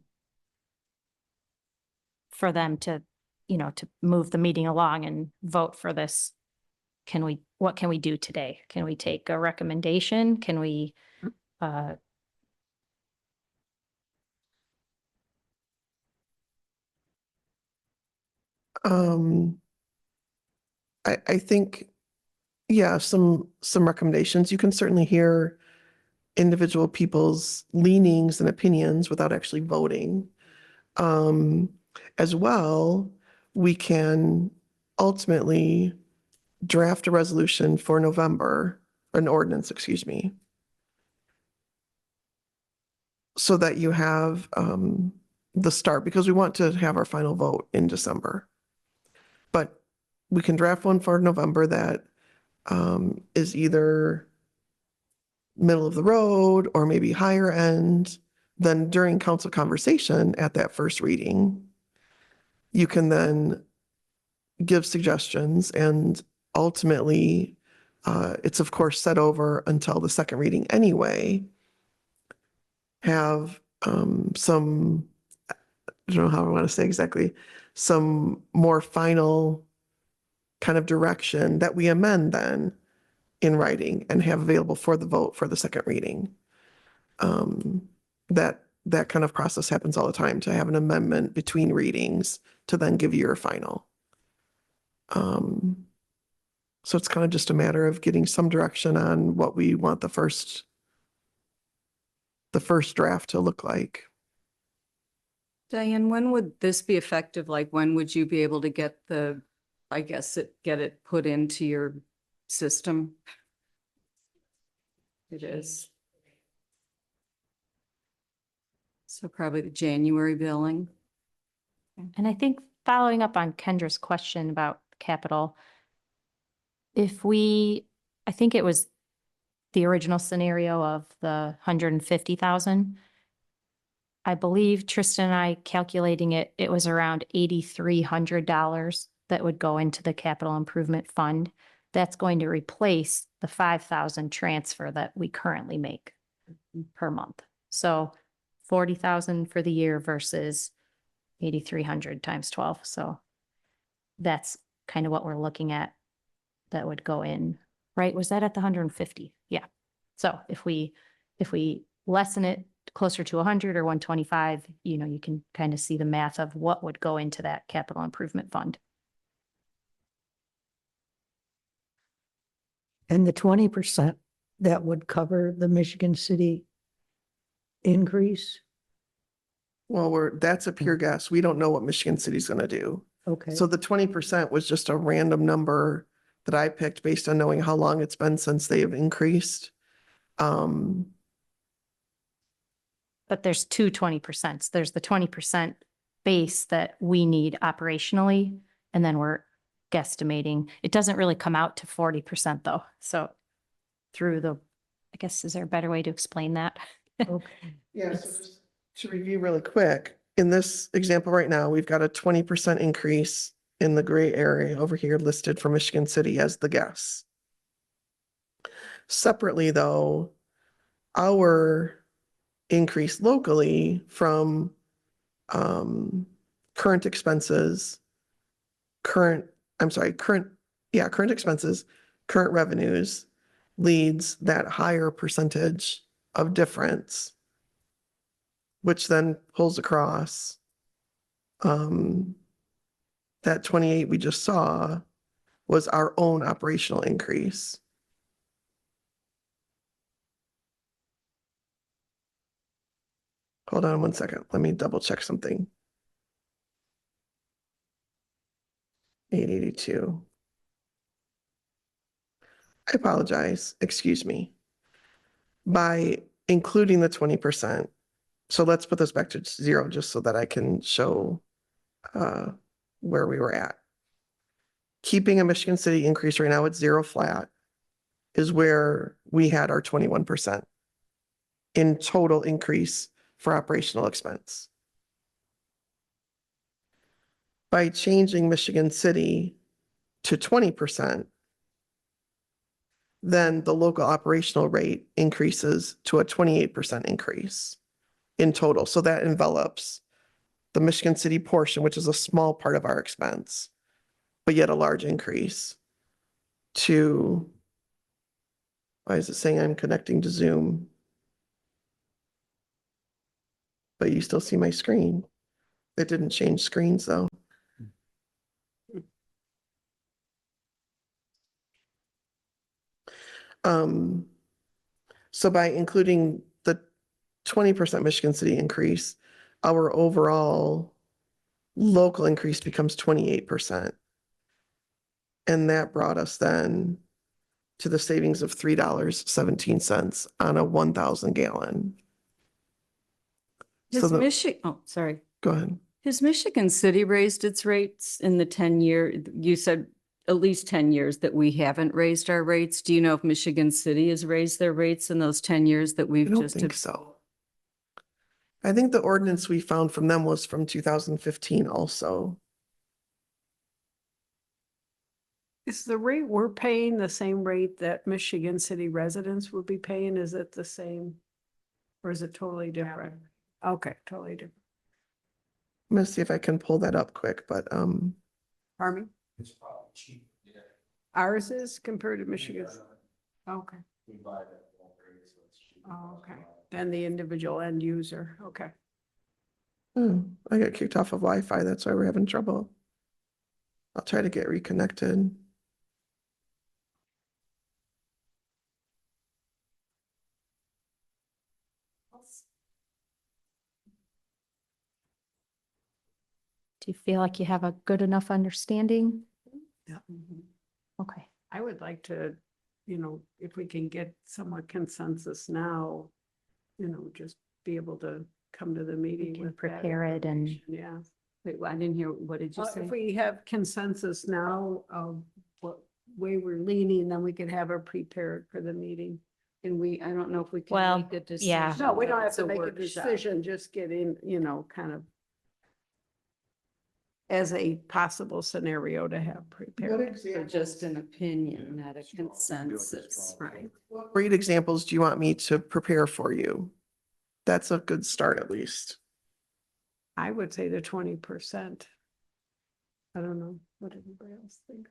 them to, you know, to move the meeting along and vote for this. What can we do today? Can we take a recommendation? Can we, I think, yeah, some recommendations. You can certainly hear individual people's leanings and opinions without actually voting. As well, we can ultimately draft a resolution for November, an ordinance, excuse me, so that you have the start, because we want to have our final vote in December. But we can draft one for November that is either middle of the road or maybe higher end. Then during council conversation at that first reading, you can then give suggestions, and ultimately it's of course set over until the second reading anyway. Have some, I don't know how I want to say exactly, some more final kind of direction that we amend then in writing and have available for the vote for the second reading. That that kind of process happens all the time, to have an amendment between readings to then give you your final. So it's kind of just a matter of getting some direction on what we want the first draft to look like. Diane, when would this be effective? Like, when would you be able to get get it put into your system? It is. So probably the January billing. And I think following up on Kendra's question about capital, I think it was the original scenario of the 150,000. I believe Tristan and I calculating it was around $8,300 that would go into the capital improvement fund. That's going to replace the 5,000 transfer that we currently make per month. So 40,000 for the year versus 8,300 times 12. So that's kind of what we're looking at that would go in, right? Was that at the 150? Yeah. So if we lessen it closer to 100 or 125, you can kind of see the math of what would go into that capital improvement fund. And the 20% that would cover the Michigan City increase? Well, that's a pure guess. We don't know what Michigan City's gonna do. Okay. So the 20% was just a random number that I picked based on knowing how long it's been since they have increased. But there's two 20%. There's the 20% base that we need operationally, and then we're guesstimating. It doesn't really come out to 40% though. So I guess, is there a better way to explain that? Okay. Yeah, so just to review really quick, in this example right now, we've got a 20% increase in the gray area over here listed for Michigan City as the guess. Separately though, our increase locally from current expenses, current expenses, current revenues leads that higher percentage of difference, which then pulls across that 28 we just saw was our own operational increase. Hold on one second. Let me double check something. 882. I apologize. Excuse me. By including the 20%. So let's put this back to 0 just so that I can show where we were at. Keeping a Michigan City increase right now at 0 flat is where we had our 21% in total increase for operational expense. By changing Michigan City to 20%, then the local operational rate increases to a 28% increase in total. So that envelops the Michigan City portion, which is a small part of our expense, but yet a large increase to, why is it saying I'm connecting to Zoom? But you still see my screen. It didn't change screens though. So by including the 20% Michigan City increase, our overall local increase becomes 28%. And that brought us then to the savings of $3.17 on a 1,000 gallon. So Sorry. Go ahead. Has Michigan City raised its rates in the 10-year, you said at least 10 years that we haven't raised our rates? Do you know if Michigan City has raised their rates in those 10 years that I we've don't just? think so. I think the ordinance we found from them was from 2015 also. Is the rate we're paying the same rate that Michigan City residents would be paying? Is it the same? Or is it totally different? Okay, totally different. I'm gonna see if I can pull that up quick, but Pardon me? Ours is compared to Michigan's? Okay. Oh, okay. than the individual end user. Okay. I got kicked off of Wi-Fi. That's why we're having trouble. I'll try to get reconnected. Do you feel like you have a good enough understanding? Mhm. Okay. I would like to, if we can get somewhat consensus now, just be able to come to the meeting can with that prepare it and- information, Yeah. Wait, I didn't hear, what did you say? If we have consensus now of what way we're leaning, then we can have her prepared for the meeting. And I don't know if we Well, can make a decision. yeah. No, we don't have It's to make a workshop. decision, just getting, kind of as a possible scenario to have prepared. So just an opinion, not a consensus. Right. What great examples do you want me to prepare for you? That's a good start at least. I would say the 20%. I don't know what everybody else thinks.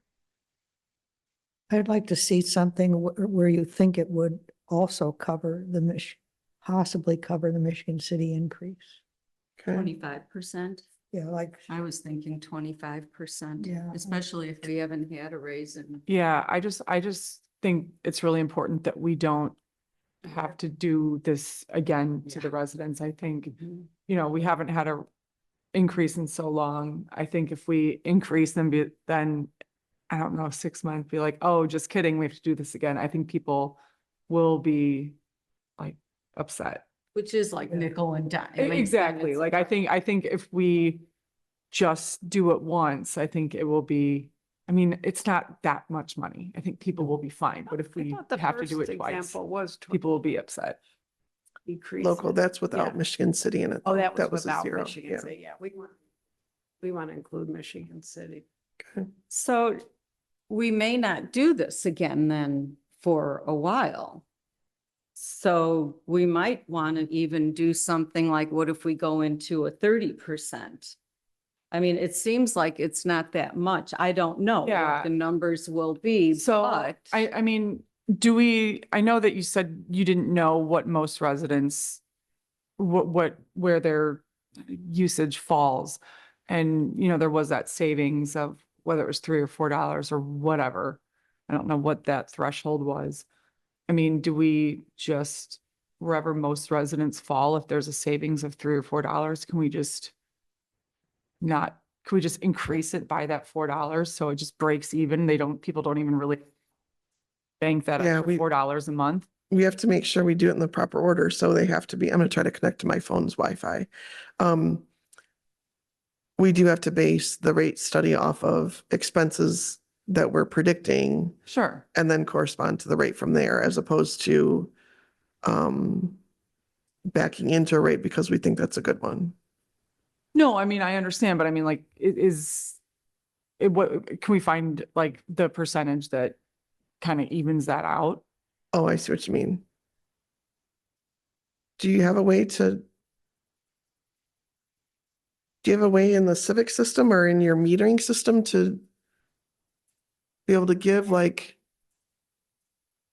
I'd like to see something where you think it would also cover possibly cover the Michigan City increase. Okay. 25%. Yeah, like, I was thinking 25%. Yeah. Especially if we haven't had a raise in. Yeah, I just think it's really important that we don't have to do this again to the residents. I think, we haven't had a increase in so long. I think if we increase them, then, I don't know, 6 months, be like, oh, just kidding, we have to do this again. I think people will be like upset. Which is like nickel and dime. I mean, Exactly. it's- Like, I think if we just do it once, I think it will be, I mean, it's not that much money. I think people will be fine, but if I we thought the have to do first it twice, example was people will be upset. decrease. Local, that's without Yeah. Michigan City in it. Oh, though. that was a without zero, Michigan yeah. City. Yeah, we want to include Michigan City. So we may not do this again then for a while. So we might want to even do something like, what if we go into a 30%? I mean, it seems like it's not that much. I don't know Yeah. what the numbers will be, So but. I mean, I know that you said you didn't know what most residents, where their usage falls. And, there was that savings of whether it was $3 or $4 or whatever. I don't know what that threshold was. I mean, do we just, wherever most residents fall, if there's a savings of $3 or $4, can we just increase it by that $4 so it just breaks even? People don't even really bank that Yeah, extra $4 a month. We have to make sure we do it in the proper order. So they have to be, I'm gonna try to connect to my phone's Wi-Fi. We do have to base the rate study off of expenses that we're predicting Sure. and then correspond to the rate from there as opposed to backing into a rate because we think that's a good one. No, I mean, I understand, but I mean, like, what, can we find like the percentage that kind of evens that out? Oh, I see what you mean. Do you have a way in the civic system or in your metering system to be able to give like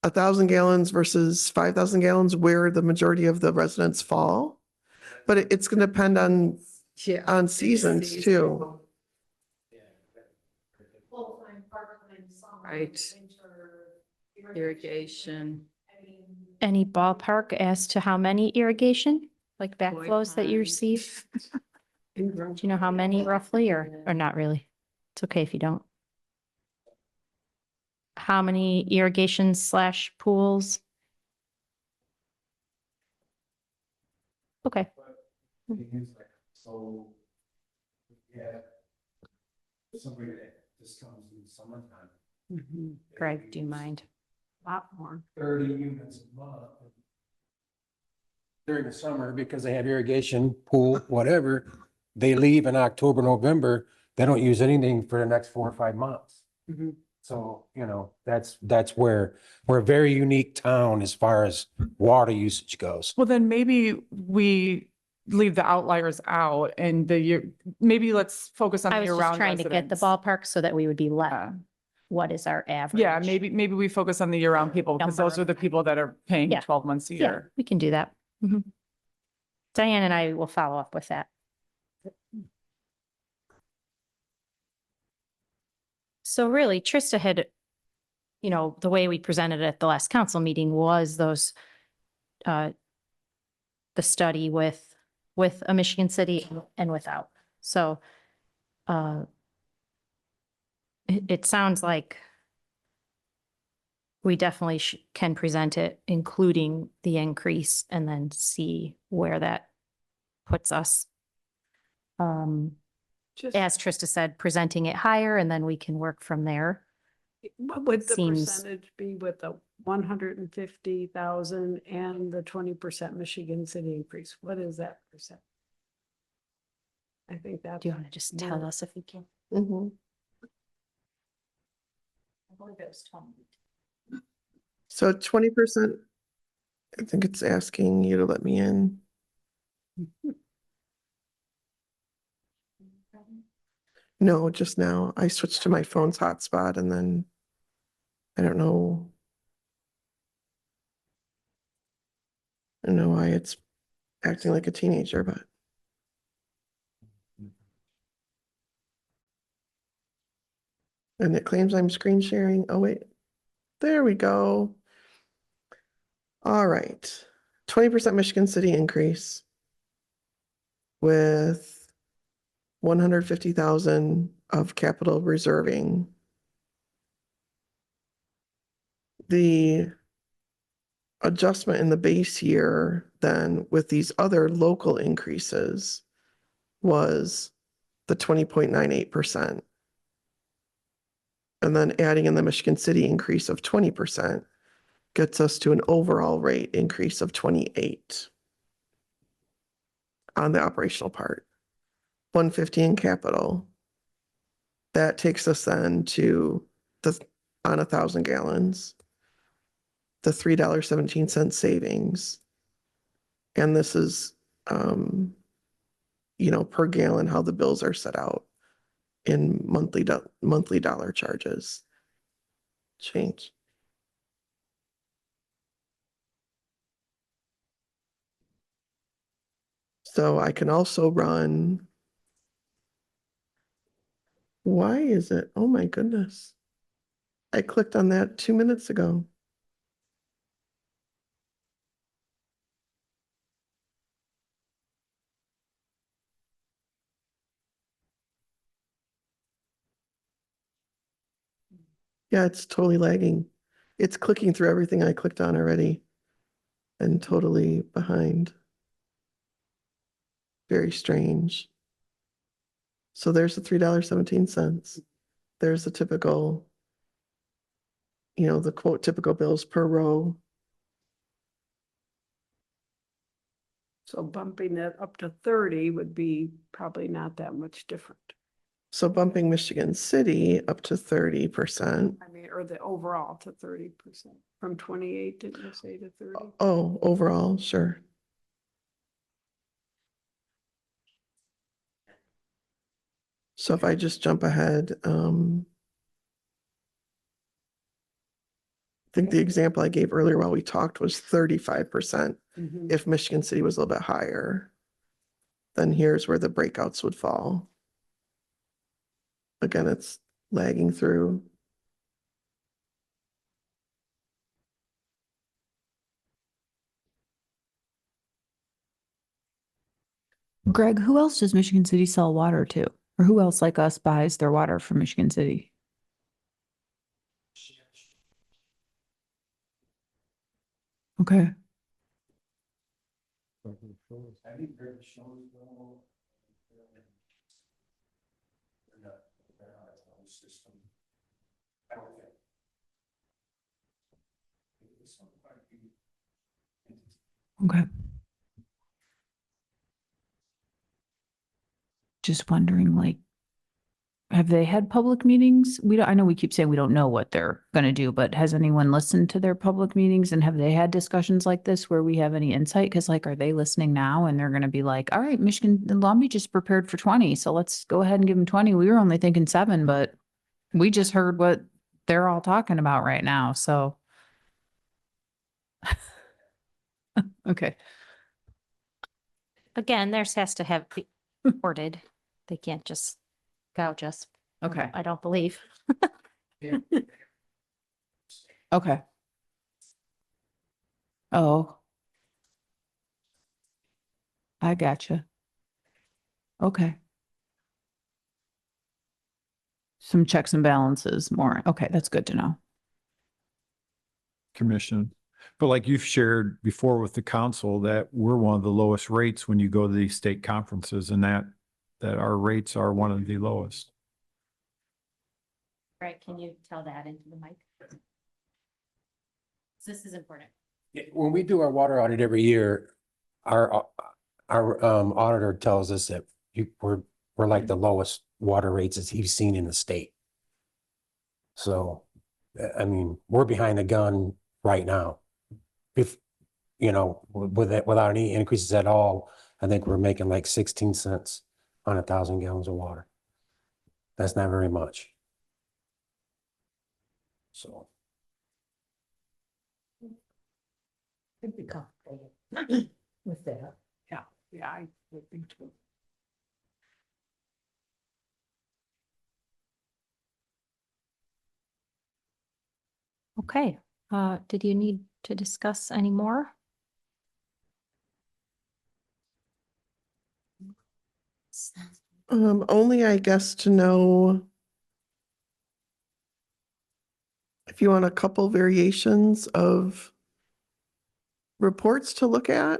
1,000 gallons versus 5,000 gallons where the majority of the residents fall? But it's going to depend on seasons too. Right. Irrigation. Any ballpark as to how many irrigation, like backflows that you ponds. receive? Do you know how many roughly or not really? It's okay if you don't. How many irrigation / pools? Okay. So, yeah. Somebody that just comes in the summertime. Greg, do you mind? Lot more. 30 units a month. During the summer, because they have irrigation, pool, whatever, they leave in October, November, they don't use anything for the next 4 or 5 months. Mhm. So, that's where we're a very unique town as far as water usage goes. Well, then maybe we leave the outliers out and maybe let's focus on I the was just year-round trying to get the residents. ballpark so that we would be left. Yeah. What is our average? Yeah, maybe we focus on the year-round people because those Number. are the people that are paying Yeah. 12 months a Yeah, year. we can do that. Diane and I will follow up with that. So really, Trista had, the way we presented it at the last council meeting was those, the study with a Michigan City and without. So, it sounds like we definitely can present it, including the increase, and then see where that puts us. Just, As Trista said, presenting it higher, and then we can work from there. what would the seems- percentage be with the 150,000 and the 20% Michigan City increase? What is that percent? I think that. Do you want to just tell us if you can? Mhm. I believe it was 20. So 20%, I think it's asking you to let me in. No, just now. I switched to my phone's hotspot and then I don't know. I don't know why it's acting like a teenager, but. And it claims I'm screen sharing. Oh, wait. There we go. All right. 20% Michigan City increase with 150,000 of capital reserving. The adjustment in the base year then with these other local increases was the 20.98%. And then adding in the Michigan City increase of 20% gets us to an overall rate increase of 28 on the operational part. 150 in capital. That takes us then to on 1,000 gallons, the $3.17 savings. And this is, per gallon, how the bills are set out in monthly dollar charges. Change. So I can also run. Why is it? Oh my goodness. I clicked on that 2 minutes ago. Yeah, it's totally lagging. It's clicking through everything I clicked on already and totally behind. Very strange. So there's the $3.17. There's the typical, the quote typical bills per row. So bumping it up to 30 would be probably not that much different. So bumping Michigan City up to 30%. I mean, or the overall to 30% from 28, didn't you say, to 30? Oh, overall, sure. So if I just jump ahead, I think the example I gave earlier while we talked was 35%. Mhm. If Michigan City was a little bit higher, then here's where the breakouts would fall. Again, it's lagging through. Greg, who else does Michigan City sell water to? Or who else like us buys their water from Michigan City? Okay. Okay. Just wondering, like, have they had public meetings? I know we keep saying we don't know what they're gonna do, but has anyone listened to their public meetings and have they had discussions like this where we have any insight? Cause like, are they listening now and they're gonna be like, all right, Michigan, Long Beach is prepared for 20, so let's go ahead and give them 20. We were only thinking 7, but we just heard what they're all talking about right now, so. Okay. again, theirs has to have be reported. They can't just gouge us. Okay. I don't believe. Okay. Oh. I gotcha. Okay. Some checks and balances more. Okay, that's good to know. Commission. But like you've shared before with the council that we're one of the lowest rates when you go to these state conferences and that our rates are one of the lowest. Right, can you tell that into the mic? This is important. When we do our water audit every year, our auditor tells us that we're like the lowest water rates that he's seen in the state. So, I mean, we're behind the gun right now. If, you know, without any increases at all, I think we're making like 16 cents on 1,000 gallons of water. That's not very much. So. I'd be comfortable with that. Yeah, I would think too. Okay, did you need to discuss any more? Only I guess to know if you want a couple variations of reports to look at,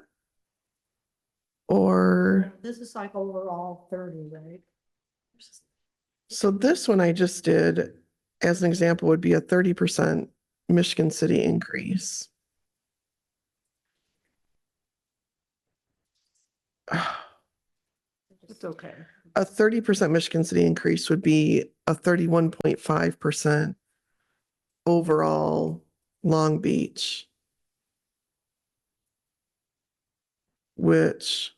or, This is like overall 30, right? so this one I just did, as an example, would be a 30% Michigan City increase. It's okay. A 30% Michigan City increase would be a 31.5% overall Long Beach, which,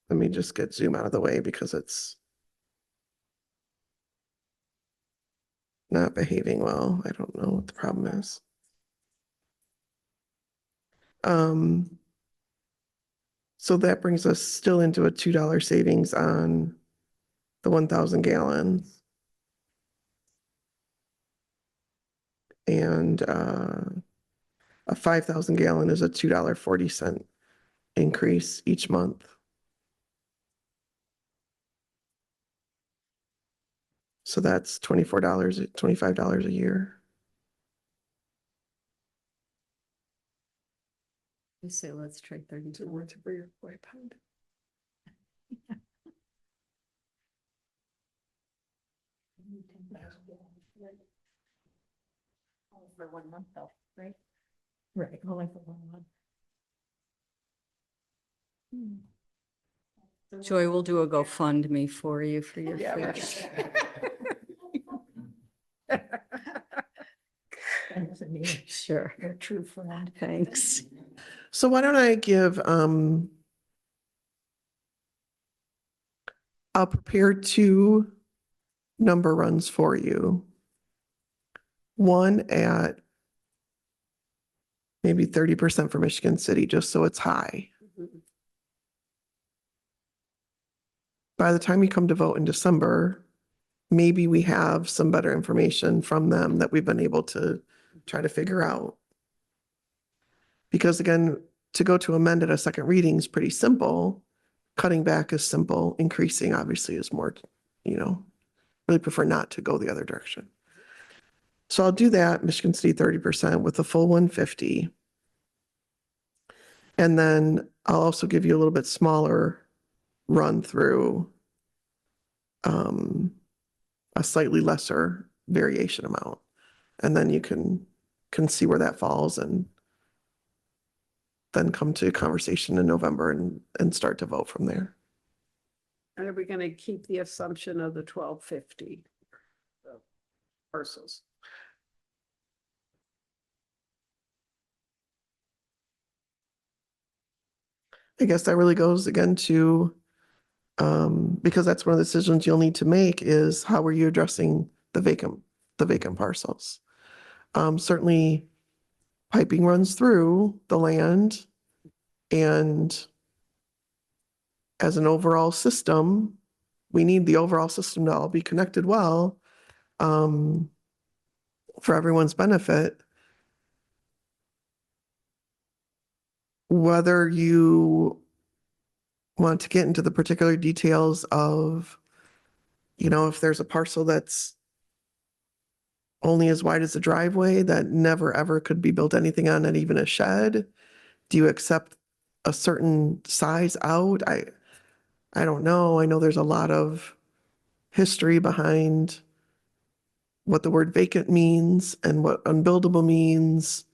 let me just get zoom out of the way because it's not behaving well. I don't know what the problem is. So that brings us still into a $2 savings on the 1,000 gallons. And a 5,000 gallon is a $2.40 increase each month. So that's $24, $25 a year. I say, let's try 32. Worth for your boy pound. For 1 month though, right? Right, only for 1 month. Joy will do a GoFundMe for you for your Yeah, fish. Thanks, Anita. Sure, You're a true friend. thanks. So why don't I give, I'll prepare 2 number runs for you. One at maybe 30% for Michigan City, just so it's high. By the time you come to vote in December, maybe we have some better information from them that we've been able to try to figure out. Because again, to go to amend at a second reading is pretty simple. Cutting back is simple. Increasing obviously is more, really prefer not to go the other direction. So I'll do that, Michigan City 30% with the full 150. And then I'll also give you a little bit smaller run through a slightly lesser variation amount. And then you can see where that falls and then come to a conversation in November and start to vote from there. And are we gonna keep the assumption of the 1250 parcels? I guess that really goes again to, because that's one of the decisions you'll need to make is how are you addressing the vacant parcels? Certainly piping runs through the land And as an overall system, we need the overall system to all be connected well, for everyone's benefit. Whether you want to get into the particular details of, if there's a parcel that's only as wide as a driveway that never, ever could be built anything on, not even a shed, do you accept a certain size out? I don't know. I know there's a lot of history behind what the word vacant means and what unbuildable means.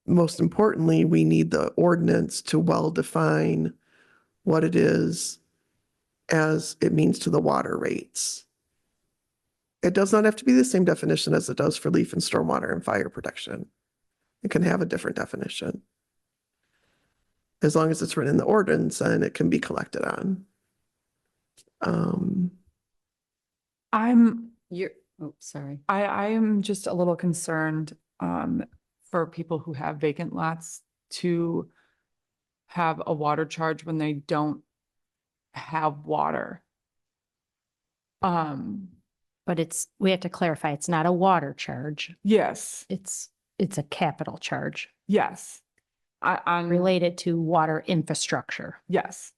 Most importantly, we need the ordinance to well define what it is as it means to the water rates. It does not have to be the same definition as it does for leaf and stormwater and fire protection. It can have a different definition. As long as it's written in the ordinance and it can be collected on. Sorry. I am just a little concerned, for people who have vacant lots to have a water charge when they don't have water. But we have to clarify, it's not a water charge. Yes, It's a capital charge yes. On related to water infrastructure. yes.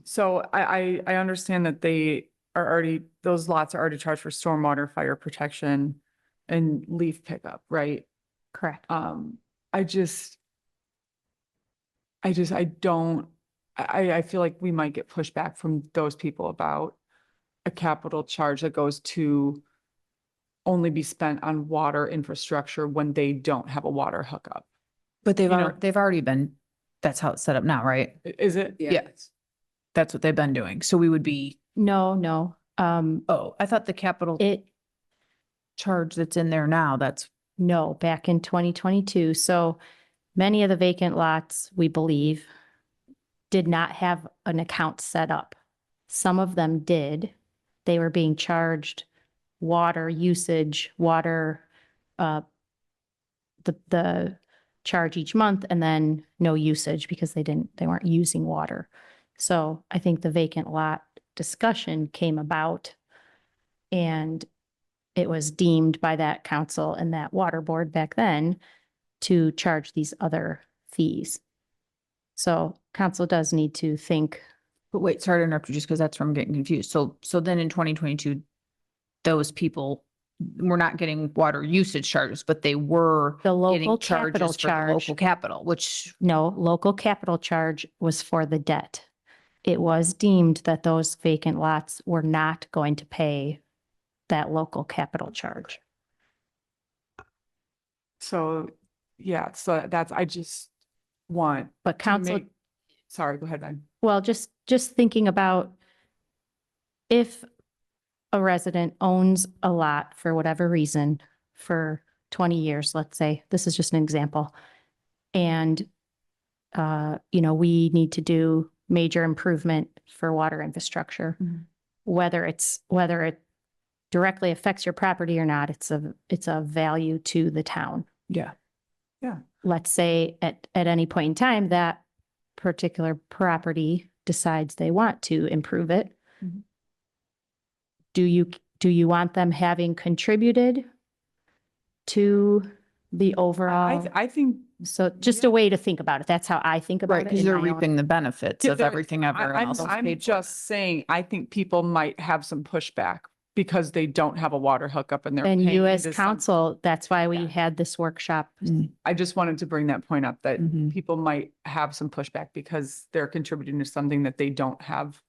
So I understand that those lots are already charged for stormwater, fire protection and leaf pickup, right? Correct. I feel like we might get pushback from those people about a capital charge that goes to only be spent on water infrastructure when they don't have a water hookup. But You know- they've already been, that's how it's set up now, right? Is it? Yeah. That's what they've been doing. So we would be, No. oh, I thought the capital charge that's in there now, No, back in 2022. So many of the vacant lots, we believe, did not have an account set up. Some of them did. They were being charged water usage, the charge each month, and then no usage because they weren't using water. So I think the vacant lot discussion came about, and it was deemed by that council and that water board back then to charge these other fees. So council does need to think. but wait, sorry to interrupt you just because that's where I'm getting confused. So then in 2022, those people were not getting water usage charges, but they were The getting local capital charges for the charge, local capital, which no, local capital charge was for the debt. It was deemed that those vacant lots were not going to pay that local capital charge. So, yeah, so I just want But to council, make, sorry, go ahead, Ben. well, just thinking about if a resident owns a lot for whatever reason for 20 years, let's say, this is just an example. And, we need to do major improvement for water infrastructure. Mhm. Whether it directly affects your property or not, it's a value to the town. yeah. Let's say at any point in time, that particular property decides they want to improve it. Mhm. Do you want them having contributed to the overall? I think So just a way to think about it. That's how I think about Right, it. because in they're my own- reaping the benefits Yeah, of there- everything everyone else has I'm paid for. just saying, I think people might have some pushback because they don't have a water hookup and they're And paying you as into some- council, that's why we Yeah. had this workshop. I just wanted to bring that point up that Mhm. people might have some pushback because they're contributing to something that they don't have,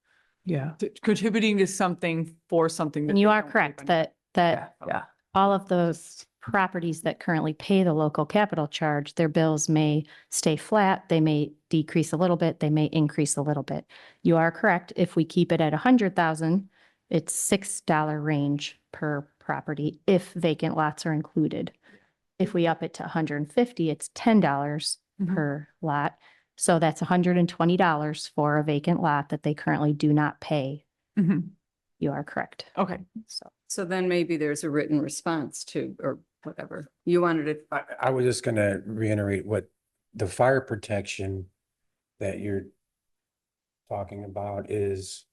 Yeah. contributing to something for something. that And you they are don't have correct any- that Yeah. all of those properties that currently pay the local capital charge, their bills may stay flat, they may decrease a little bit, they may increase a little bit. You are correct. If we keep it at 100,000, it's $6 range per property if vacant lots are included. If we up it to 150, it's $10 Mhm. per lot. So that's $120 for a vacant lot that they currently do not pay. Mhm. You are correct. Okay, So So then maybe there's a written response to, or whatever. You wanted to, I was just gonna reiterate what the fire protection that you're talking about is,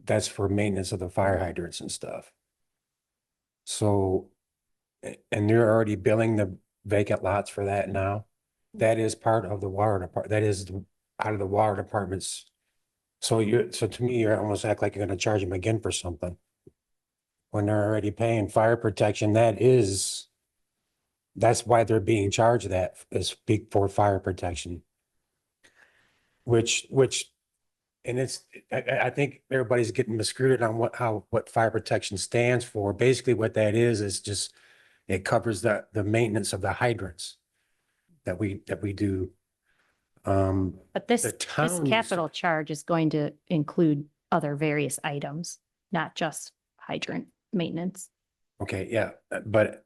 that's for maintenance of the fire hydrants and stuff. So, and they're already billing the vacant lots for that now. That is part of the water department, that is out of the water department's. So so to me, you're almost act like you're gonna charge them again for something. When they're already paying fire protection, that's why they're being charged that, is big for fire protection. Which, and I think everybody's getting miscrewed on what fire protection stands for. Basically, what that is just, it covers the maintenance of the hydrants that we do. But this The town used capital charge is going to include other various items, not just hydrant maintenance. Okay, yeah, but,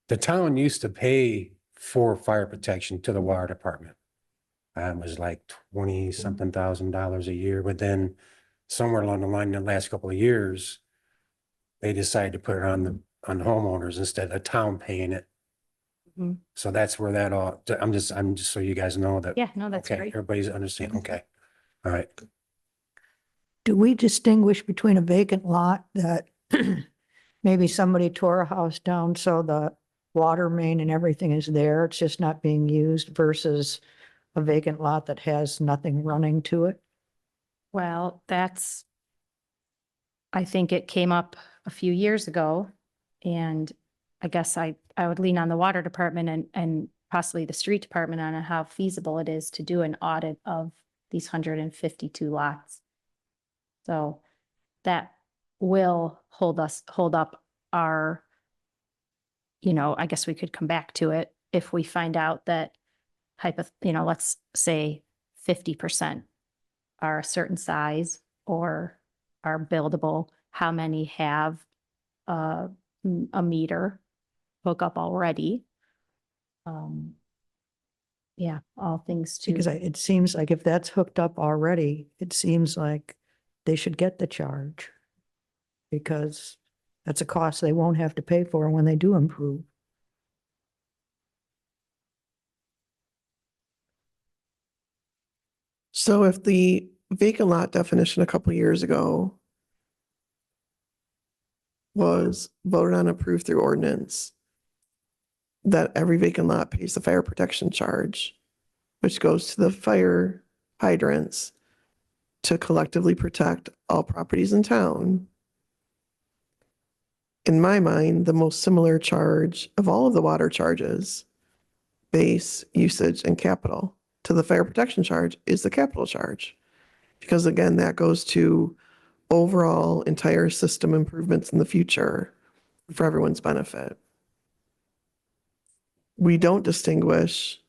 the town used to pay for fire protection to the water department. It was like 20-something thousand a year, but then somewhere along the line, in the last couple of years, they decided to put it on the homeowners instead of the town paying it. Mhm. So that's where that all, I'm just so you guys know that. Yeah, no, that's Okay, great. everybody's understanding, okay. All right. Do we distinguish between a vacant lot that maybe somebody tore a house down, so the water main and everything is there, it's just not being used, versus a vacant lot that has nothing running to it? Well, I think it came up a few years ago, and I guess I would lean on the water department and possibly the street department on how feasible it is to do an audit of these 152 lots. So that will hold up our, I guess we could come back to it if we find out that let's say 50% are a certain size or are buildable, how many have a meter hookup already? Yeah, all things to. Because it seems like if that's hooked up already, it seems like they should get the charge. Because that's a cost they won't have to pay for when they do improve. So if the vacant lot definition a couple years ago was voted on, approved through ordinance, that every vacant lot pays the fire protection charge, which goes to the fire hydrants to collectively protect all properties in town. In my mind, the most similar charge of all of the water charges, base, usage, and capital, to the fire protection charge is the capital charge. Because again, that goes to overall entire system improvements in the future for everyone's benefit. We don't distinguish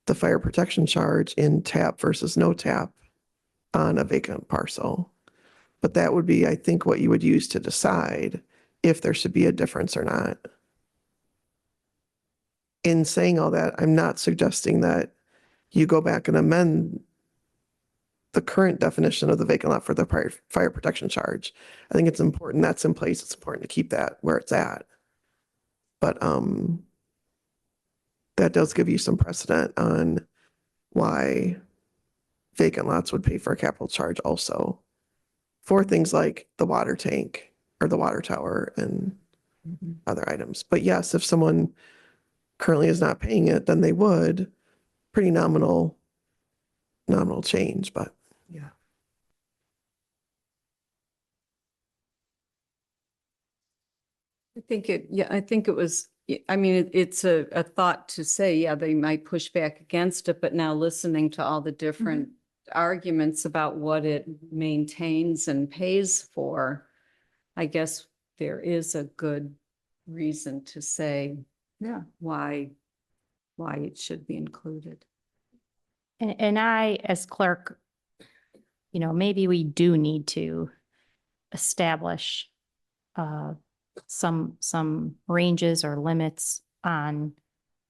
the fire protection charge in tap versus no tap on a vacant parcel. But that would be, I think, what you would use to decide if there should be a difference or not. In saying all that, I'm not suggesting that you go back and amend the current definition of the vacant lot for the fire protection charge. I think it's important that's in place. It's important to keep that where it's at. But that does give you some precedent on why vacant lots would pay for a capital charge also for things like the water tank or the water tower and other items. But yes, if someone currently is not paying it, then they would. Pretty nominal change, but Yeah. I think it was, I mean, it's a thought to say, yeah, they might push back against it, but now listening to all the different arguments about what it maintains and pays for, I guess there is a good reason to say, Yeah. why it should be included. And I, as clerk, maybe we do need to establish some ranges or limits on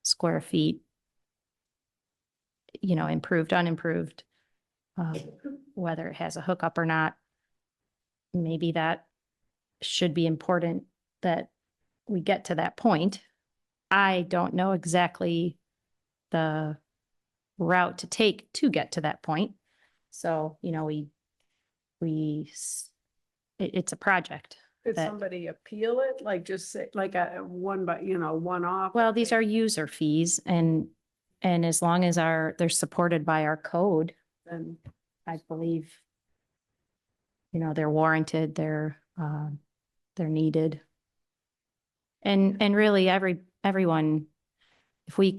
square feet, improved, unimproved, whether it has a hookup or not. Maybe that should be important, that we get to that point. I don't know exactly the route to take to get to that point. So, you know, it's a project. Did that- somebody appeal it? Like just say, like a one, but one off? Well, these are user fees and as long as they're supported by our code, Then I believe, you know, they're warranted, they're needed. And really everyone, if we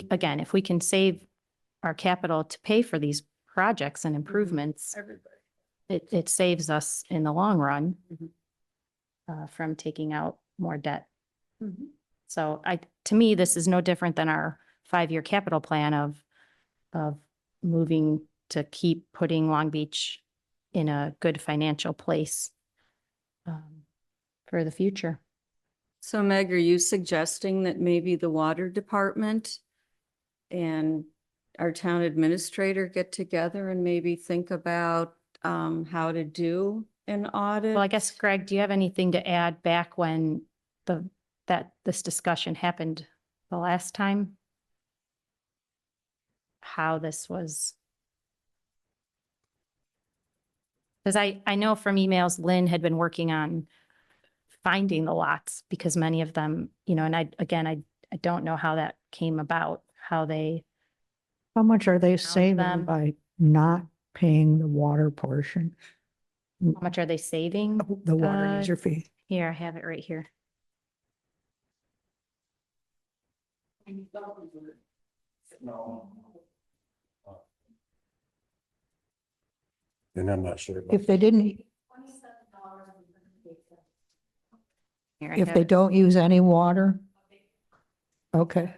can save our capital to pay for these projects and improvements, everybody. it saves us in the long run Mhm. from taking out more debt. Mhm. So to me, this is no different than our 5-year capital plan of moving to keep putting Long Beach in a good financial place for the future. So Meg, are you suggesting that maybe the water department and our town administrator get together and maybe think about how to do an audit? Well, I guess, Greg, do you have anything to add back when this discussion happened the last time? How this was? Because I know from emails, Lynn had been working on finding the lots because many of them, you know, and I don't know how that came about, how they, How much are they them. saving by not paying the water portion, how much are they saving? the water Uh, user fee? Here, I have it right here. And I'm not sure. about- If they didn't, Here, I if have they it. don't use any water? Okay,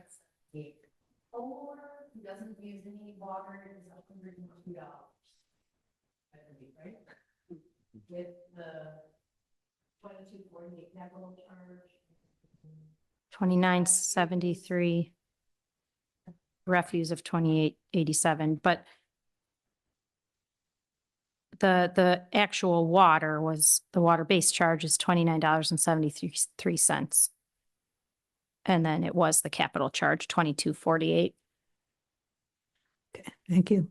Doesn't use any water, it's $102. Right? With the 2248 capital charge. 2973. Refuse of 2887, but the actual water the water base charge is $29.73. And then it was the capital charge, 2248. thank you.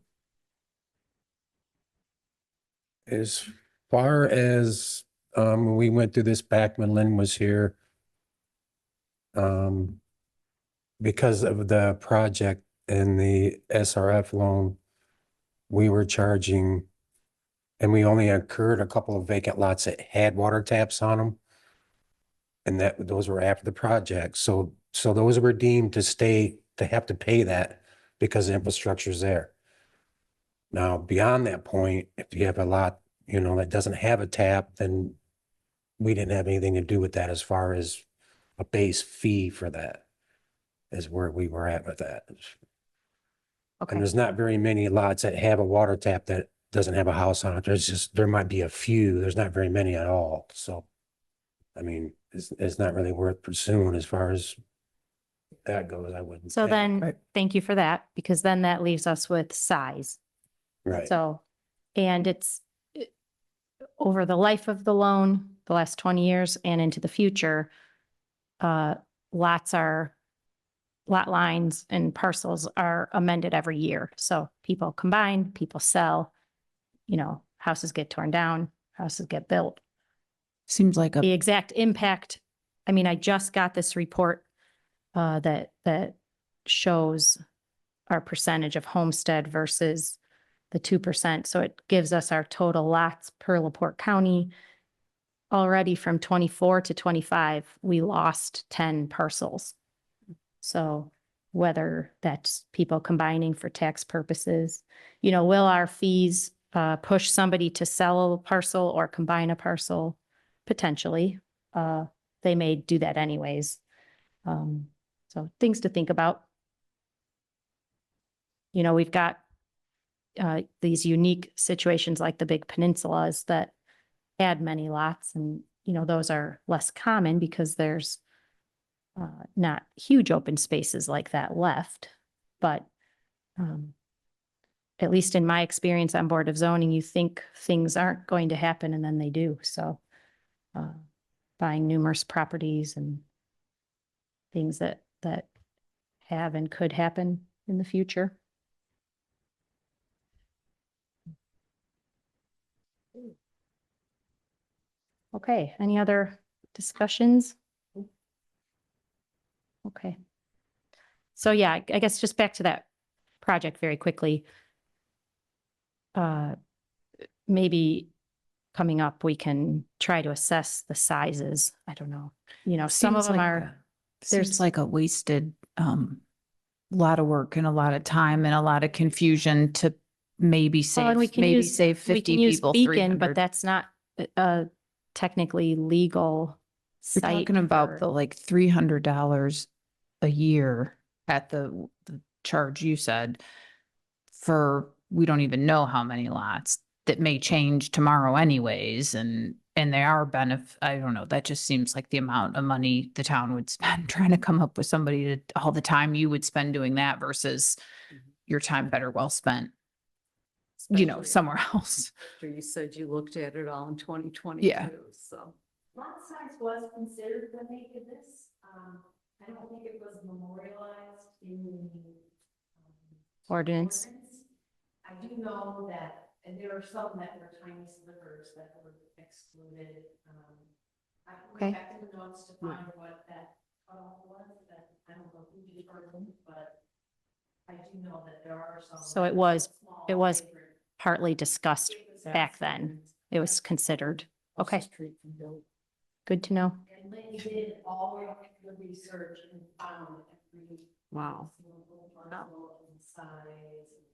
As far as, when we went through this back when Lynn was here, because of the project and the SRF loan, we were charging, and we only incurred a couple of vacant lots that had water taps on them. And those were after the project. So those were deemed to have to pay that because the infrastructure's there. Now, beyond that point, if you have a lot, that doesn't have a tap, then we didn't have anything to do with that as far as a base fee for that is where we were at with that. Okay. And there's not very many lots that have a water tap that doesn't have a house on it. There might be a few, there's not very many at all. So, I mean, it's not really worth pursuing as far as that goes, I wouldn't. So think. then, Right. thank you for that, because then that leaves us with size. Right. So, and it's over the life of the loan, the last 20 years and into the future, lot lines and parcels are amended every year. So people combine, people sell, houses get torn down, houses get built. Seems like The exact impact, I mean, I just got this report that shows our percentage of homestead versus the 2%. So it gives us our total lots per LaPorte County. Already from 24 to 25, we lost 10 parcels. So whether that's people combining for tax purposes, will our fees push somebody to sell a parcel or combine a parcel? Potentially. They may do that anyways. So things to think about. We've got these unique situations like the big peninsulas that add many lots, and those are less common because there's not huge open spaces like that left. But at least in my experience on Board of Zoning, you think things aren't going to happen and then they do. So buying numerous properties and things that have and could happen in the future. Okay, any other discussions? Okay. So yeah, I guess just back to that project very quickly. Maybe coming up, we can try to assess the sizes. I don't know, some of Seems them like are, there's- Seems like a wasted, lot of work and a lot of time and a lot of confusion to maybe well, and we save, can maybe use, save we 50 can use people, Beacon, but 300. that's not a technically legal We're site. talking about for- the like $300 a year at the charge you said for, we don't even know how many lots that may change tomorrow anyways. And they are I don't know, that just seems like the amount of money the town would spend trying to come up with somebody to, all the time you would spend doing that versus your time better well spent, Especially somewhere else. after you said you looked at it all in 2022, so. Lot size was considered when they did this. I don't think it was memorialized in the ordinance. I do know that, and there are some that were tiny slivers that were excluded. I can Okay. go back to the notes to find what that cutoff was, that I don't know who determined, but I do know that there are some. So it was small favorite- partly discussed back then. It was considered. Okay, good to know. And Lynn did all of the research and found every. Wow. single parcel and size.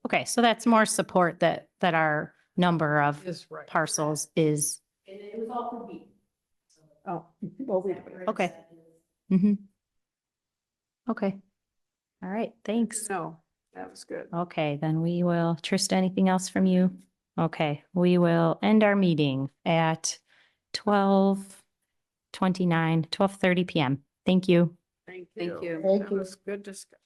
Okay, so that's more support that our number of Is right. parcels is, And it was all from me. So Oh, well, we, Okay. that is- mhm. Okay. All right, thanks. no, that was good. Okay, then we will, Trista, anything else from you? Okay, we will end our meeting at 12:30 PM. Thank you. Thank Thank you. That was good discussion.